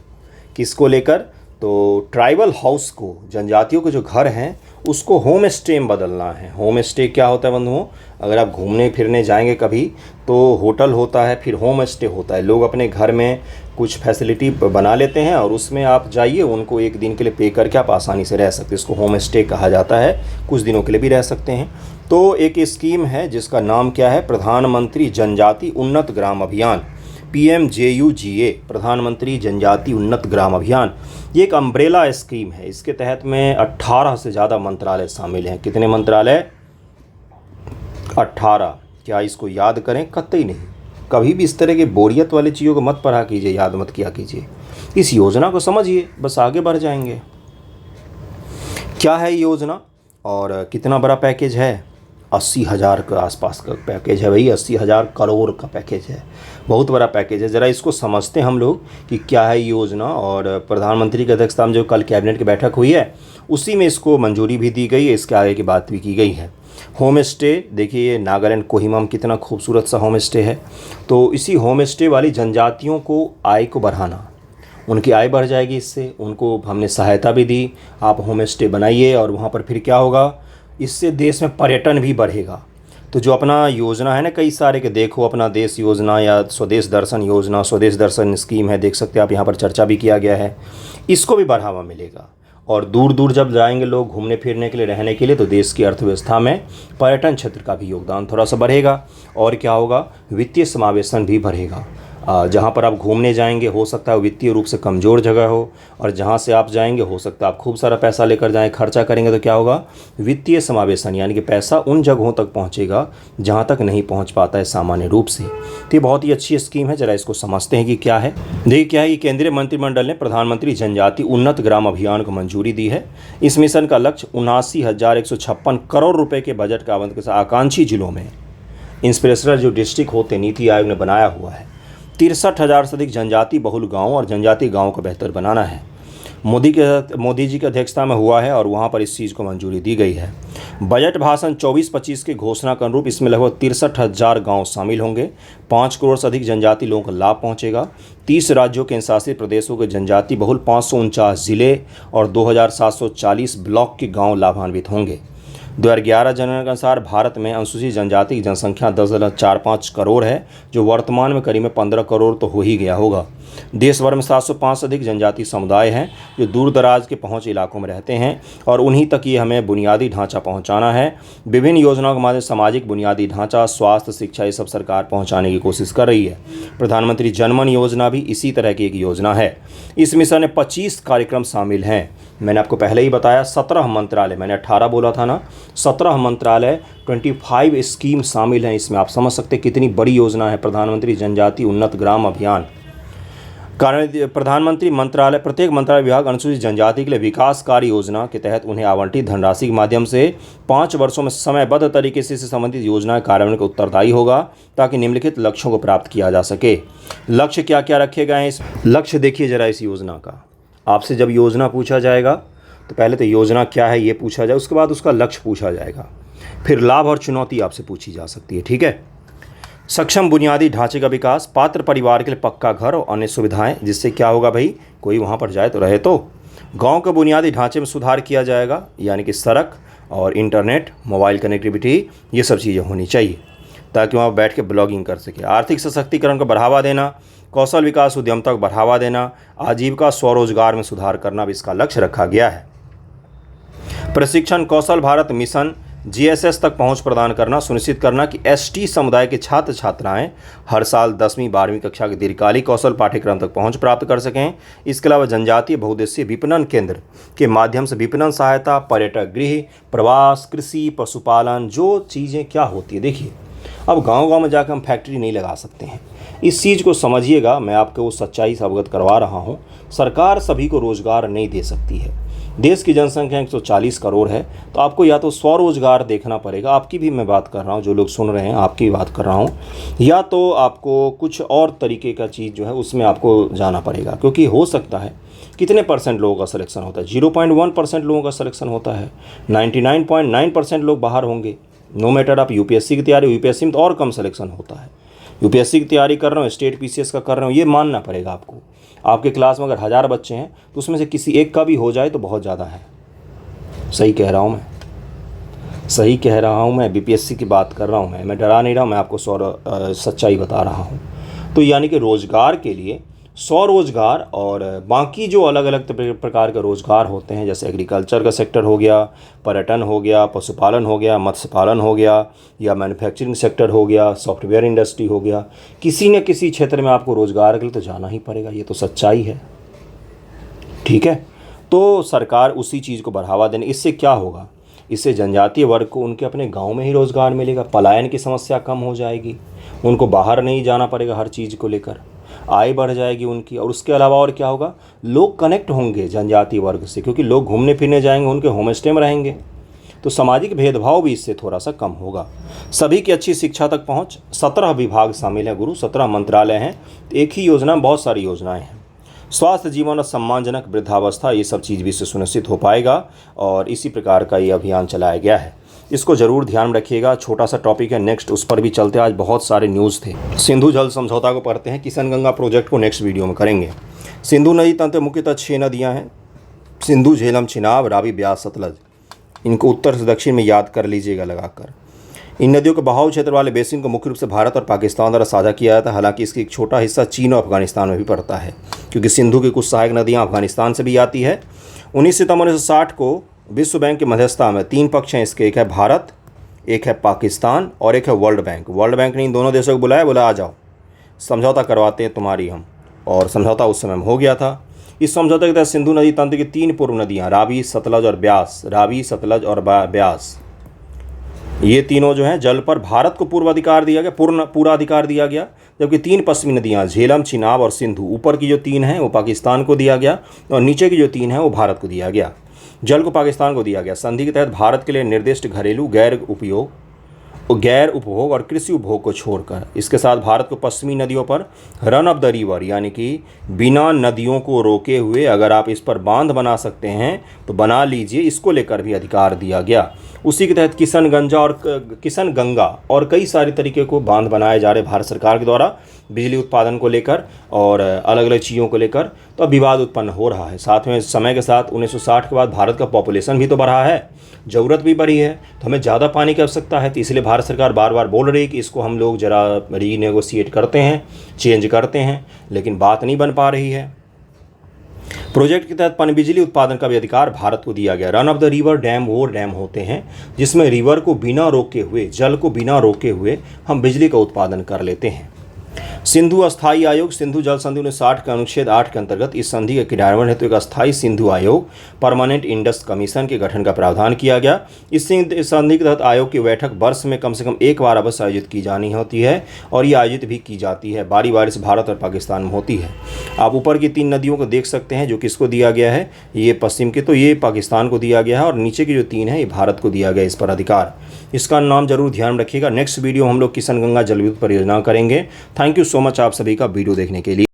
किसको लेकर? तो ट्राइबल हाउस को, जनजातियों के जो घर हैं उसको होम स्टे में बदलना है। होम स्टे क्या होता है बंधुओं? अगर आप घूमने फिरने जाएंगे कभी तो होटल होता है, फिर होम स्टे होता है। लोग अपने घर में कुछ फैसिलिटी बना लेते हैं और उसमें आप जाइए, उनको एक दिन के लिए पे करके आप आसानी से रह सकते हैं। इसको होम स्टे कहा जाता है। कुछ दिनों के लिए भी रह सकते हैं। तो एक स्कीम है जिसका नाम क्या है? प्रधानमंत्री जनजाति उन्नत ग्राम अभियान, PMJUGA, प्रधानमंत्री जनजाति उन्नत ग्राम अभियान। ये एक अम्ब्रेला स्कीम है। इसके तहत में 18 से ज़्यादा मंत्रालय शामिल हैं। कितने मंत्रालय? 18। क्या इसको याद करें? कतई नहीं। कभी भी इस तरह की बोरियत वाली चीज़ों को मत पढ़ा कीजिए, याद मत किया कीजिए। इस योजना को समझिए, बस आगे बढ़ जाएंगे। क्या है ये योजना और कितना बड़ा पैकेज है? 80,000 के आसपास का पैकेज है भाई। 80,000 करोड़ का पैकेज है, बहुत बड़ा पैकेज है। ज़रा इसको समझते हैं हम लोग कि क्या है योजना। और प्रधानमंत्री की अध्यक्षता में जो कल कैबिनेट की बैठक हुई है उसी में इसको मंजूरी भी दी गई है। इसके आगे की बात भी की गई है। होम स्टे देखिए, ये नागालैंड कोहिमा में कितना खूबसूरत सा होम स्टे है। तो इसी होम स्टे वाली जनजातियों को आय को बढ़ाना, उनकी आय बढ़ जाएगी इससे। उनको हमने सहायता भी दी, आप होम स्टे बनाइए और वहाँ पर फिर क्या होगा, इससे देश में पर्यटन भी बढ़ेगा। तो जो अपना योजना है ना कई सारे के, देखो अपना देश योजना या स्वदेश दर्शन योजना, स्वदेश दर्शन स्कीम है, देख सकते हैं आप, यहाँ पर चर्चा भी किया गया है। इसको भी बढ़ावा मिलेगा और दूर दूर जब जाएंगे लोग घूमने फिरने के लिए, रहने के लिए, तो देश की अर्थव्यवस्था में पर्यटन क्षेत्र का भी योगदान थोड़ा सा बढ़ेगा। और क्या होगा, वित्तीय समावेशन भी बढ़ेगा। जहाँ पर आप घूमने जाएंगे हो सकता है वित्तीय रूप से कमज़ोर जगह हो, और जहाँ से आप जाएंगे हो सकता है आप खूब सारा पैसा लेकर जाएं, खर्चा करेंगे तो क्या होगा, वित्तीय समावेशन, यानी कि पैसा उन जगहों तक पहुँचेगा जहाँ तक नहीं पहुँच पाता है सामान्य रूप से। तो ये बहुत ही अच्छी स्कीम है। ज़रा इसको समझते हैं कि क्या है। देखिए क्या है कि केंद्रीय मंत्रिमंडल ने प्रधानमंत्री जनजाति उन्नत ग्राम अभियान को मंजूरी दी है। इस मिशन का लक्ष्य 79,156 करोड़ रुपये के बजट का आवंटन के साथ आकांक्षी जिलों में, इंस्पिरेशनल जो डिस्ट्रिक्ट होते नीति आयोग ने बनाया हुआ है, 63,000 से अधिक जनजाति बहुल गांव और जनजाति गांव को बेहतर बनाना है। मोदी जी की अध्यक्षता में हुआ है और वहां पर इस चीज़ को मंजूरी दी गई है। बजट भाषण 24-25 के घोषणा के अनुरूप इसमें लगभग 63,000 गांव शामिल होंगे। 5 करोड़ से अधिक जनजाति लोगों को लाभ पहुंचेगा। 30 राज्यों के शासित प्रदेशों के जनजाति बहुल 549 जिले और 2,740 ब्लॉक के गाँव लाभान्वित होंगे। 2011 जनगणना के अनुसार भारत में अनुसूचित जनजाति की जनसंख्या 10.45 करोड़ है, जो वर्तमान में करीब 15 करोड़ तो हो ही गया होगा। देश भर में 705 से अधिक जनजाति समुदाय हैं जो दूर दराज के पहुंच इलाकों में रहते हैं और उन्हीं तक ये हमें बुनियादी ढांचा पहुंचाना है। विभिन्न योजनाओं के माध्यम से सामाजिक बुनियादी ढांचा, स्वास्थ्य, शिक्षा, ये सब सरकार पहुंचाने की कोशिश कर रही है। प्रधानमंत्री जनमन योजना भी इसी तरह की एक योजना है। इस मिशन में 25 कार्यक्रम शामिल हैं। मैंने आपको पहले ही बताया 17 मंत्रालय, मैंने 18 बोला था ना, 17 मंत्रालय, 25 स्कीम शामिल हैं इसमें। आप समझ सकते हैं कितनी बड़ी योजना है प्रधानमंत्री जनजाति उन्नत ग्राम अभियान। कारण प्रधानमंत्री मंत्रालय, प्रत्येक मंत्रालय विभाग अनुसूचित जनजाति के लिए विकास कार्य योजना के तहत उन्हें आवंटित धनराशि के माध्यम से 5 वर्षों में समयबद्ध तरीके से संबंधित योजना कार्यान्वयन का उत्तरदायी होगा ताकि निम्नलिखित लक्ष्यों को प्राप्त किया जा सके। लक्ष्य क्या क्या रखे गए हैं इस लक्ष्य देखिए जरा इस योजना का। आपसे जब योजना पूछा जाएगा तो पहले तो योजना क्या है ये पूछा जाए, उसके बाद उसका लक्ष्य पूछा जाएगा, फिर लाभ और चुनौती आपसे पूछी जा सकती है। ठीक है। सक्षम बुनियादी ढांचे का विकास, पात्र परिवार के लिए पक्का घर और अन्य सुविधाएं, जिससे क्या होगा भाई, कोई वहां पर जाए तो रहे। तो गांव के बुनियादी ढांचे में सुधार किया जाएगा, यानी कि सड़क और इंटरनेट, मोबाइल कनेक्टिविटी, ये सब चीज़ें होनी चाहिए ताकि वहाँ बैठ के ब्लॉगिंग कर सके। आर्थिक सशक्तिकरण को बढ़ावा देना, कौशल विकास, उद्यमता को बढ़ावा देना, आजीविका स्वरोजगार में सुधार करना भी इसका लक्ष्य रखा गया है। प्रशिक्षण, कौशल भारत मिशन GSS तक पहुंच प्रदान करना, सुनिश्चित करना कि ST समुदाय के छात्र छात्राएं हर साल 10वीं 12वीं कक्षा के दीर्घकालिक कौशल पाठ्यक्रम तक पहुंच प्राप्त कर सकें। इसके अलावा जनजातीय बहुउद्देशीय विपणन केंद्र के माध्यम से विपणन सहायता, पर्यटक गृह, प्रवास, कृषि, पशुपालन, जो चीज़ें क्या होती है। देखिए अब गांव-गांव में जाकर हम फैक्ट्री नहीं लगा सकते हैं, इस चीज़ को समझिएगा। मैं आपको वो सच्चाई से अवगत करवा रहा हूँ। सरकार सभी को रोज़गार नहीं दे सकती है। देश की जनसंख्या 140 करोड़ है, तो आपको या तो स्वरोजगार देखना पड़ेगा, आपकी भी मैं बात कर रहा हूँ, जो लोग सुन रहे हैं आपकी बात कर रहा हूँ, या तो आपको कुछ और तरीके का चीज़ जो है उसमें आपको जाना पड़ेगा। क्योंकि हो सकता है कितने परसेंट लोगों का सिलेक्शन होता है? 0.1% लोगों का सिलेक्शन होता है। 99.9% लोग बाहर होंगे। नो मैटर आप यूपीएससी की तैयारी, यूपीएससी में तो और कम सिलेक्शन होता है। यूपीएससी की तैयारी कर रहे हो, स्टेट पीसीएस का कर रहे हो, ये मानना पड़ेगा आपको। आपके क्लास में अगर 1000 बच्चे हैं तो उसमें से किसी एक का भी हो जाए तो बहुत ज़्यादा है। सही कह रहा हूँ मैं, सही कह रहा हूँ मैं, बीपीएससी की बात कर रहा हूँ मैं डरा नहीं रहा हूँ, मैं आपको सच्चाई बता रहा हूँ। तो यानी कि रोज़गार के लिए स्वरोजगार और बाकी जो अलग अलग प्रकार के रोज़गार होते हैं, जैसे एग्रीकल्चर का सेक्टर हो गया, पर्यटन हो गया, पशुपालन हो गया, मत्स्य पालन हो गया, या मैन्युफैक्चरिंग सेक्टर हो गया, सॉफ्टवेयर इंडस्ट्री हो गया, किसी न किसी क्षेत्र में आपको रोज़गार के लिए तो जाना ही पड़ेगा। ये तो सच्चाई है, ठीक है। तो सरकार उसी चीज़ को बढ़ावा देने, इससे क्या होगा? इससे जनजातीय वर्ग को उनके अपने गांव में ही रोज़गार मिलेगा, पलायन की समस्या कम हो जाएगी, उनको बाहर नहीं जाना पड़ेगा हर चीज़ को लेकर, आय बढ़ जाएगी उनकी। और उसके अलावा और क्या होगा? लोग कनेक्ट होंगे जनजातीय वर्ग से, क्योंकि लोग घूमने फिरने जाएंगे, उनके होम स्टे में रहेंगे, तो सामाजिक भेदभाव भी इससे थोड़ा सा कम होगा। सभी की अच्छी शिक्षा तक पहुँच, 17 विभाग शामिल हैं गुरु, 17 मंत्रालय हैं, एक ही योजना में बहुत सारी योजनाएँ हैं। स्वास्थ्य, जीवन और सम्मानजनक वृद्धावस्था, ये सब चीज़ भी इससे सुनिश्चित हो पाएगा, और इसी प्रकार का ये अभियान चलाया गया है। इसको ज़रूर ध्यान रखिएगा। छोटा सा टॉपिक है, नेक्स्ट उस पर भी चलते हैं। आज बहुत सारे न्यूज़ थे। सिंधु जल समझौता को पढ़ते हैं, किशन गंगा प्रोजेक्ट को नेक्स्ट वीडियो में करेंगे। सिंधु नदी तंत्र मुख्यतः 6 नदियाँ हैं, सिंधु, झेलम, चिनाब, रावी, ब्यास, सतलज। इनको उत्तर से दक्षिण में याद कर लीजिएगा लगाकर। इन नदियों के बहाव क्षेत्र वाले बेसिन को मुख्य रूप से भारत और पाकिस्तान द्वारा साझा किया जाता है। हालांकि इसकी एक छोटा हिस्सा चीन और अफगानिस्तान में भी पड़ता है, क्योंकि सिंधु की कुछ सहायक नदियां अफगानिस्तान से भी आती है। 19 सितंबर 1960 को विश्व बैंक की मध्यस्थता में 3 पक्ष हैं इसके, एक है भारत, एक है पाकिस्तान और एक है वर्ल्ड बैंक। वर्ल्ड बैंक ने इन दोनों देशों को बुलाया, बोला आ जाओ समझौता करवाते हैं तुम्हारी हम, और समझौता उस समय में हो गया था। इस समझौते के तहत सिंधु नदी तंत्र की 3 पूर्व नदियाँ रावी, सतलज और ब्यास, रावी, सतलज और ब्यास, ये तीनों जो हैं जल पर भारत को पूरा अधिकार दिया गया, जबकि 3 पश्चिमी नदियां झेलम, चिनाब और सिंधु, ऊपर की जो 3 हैं वो पाकिस्तान को दिया गया और नीचे की जो 3 हैं वो भारत को दिया गया। जल को पाकिस्तान को दिया गया। संधि के तहत भारत के लिए निर्दिष्ट घरेलू, गैर उपभोग और कृषि उपभोग को छोड़कर इसके साथ भारत को पश्चिमी नदियों पर रन ऑफ द रिवर, यानी कि बिना नदियों को रोके हुए अगर आप इस पर बांध बना सकते हैं तो बना लीजिए, इसको लेकर भी अधिकार दिया गया। उसी के तहत किशन गंगा और कई सारे तरीके को बांध बनाए जा रहे भारत सरकार के द्वारा बिजली उत्पादन को लेकर और अलग अलग चीज़ों को लेकर। तो अब विवाद उत्पन्न हो रहा है। साथ में समय के साथ 1960 के बाद भारत का पॉपुलेशन भी तो बढ़ा है, ज़रूरत भी बढ़ी है, तो हमें ज़्यादा पानी की आवश्यकता है। तो इसलिए भारत सरकार बार बार बोल रही है कि इसको हम लोग ज़रा रीनेगोशिएट करते हैं, चेंज करते हैं, लेकिन बात नहीं बन पा रही है। प्रोजेक्ट के तहत पनबिजली उत्पादन का भी अधिकार भारत को दिया गया। Run of the river dam वो डैम होते हैं जिसमें रिवर को बिना रोके हुए, जल को बिना रोके हुए हम बिजली का उत्पादन कर लेते हैं। सिंधु अस्थायी आयोग, सिंधु जल संधि 1960 के अनुच्छेद 8 के अंतर्गत इस संधि के क्रियान्वयन हेतु एक अस्थायी सिंधु आयोग, परमानेंट इंडस कमीशन के गठन का प्रावधान किया गया। इस संधि के तहत आयोग की बैठक वर्ष में कम से कम एक बार अवश्य आयोजित की जानी होती है, और ये आयोजित भी की जाती है, बारी बारी से भारत और पाकिस्तान में होती है। आप ऊपर की 3 नदियों को देख सकते हैं, जो किसको दिया गया है, ये पश्चिम के, तो ये पाकिस्तान को दिया गया है, और नीचे की जो 3 है ये भारत को दिया गया इस पर अधिकार। इसका नाम जरूर ध्यान रखिएगा। नेक्स्ट वीडियो हम लोग किशन गंगा जल विद्युत परियोजना करेंगे। थैंक यू सो मच आप सभी का वीडियो देखने के लिए।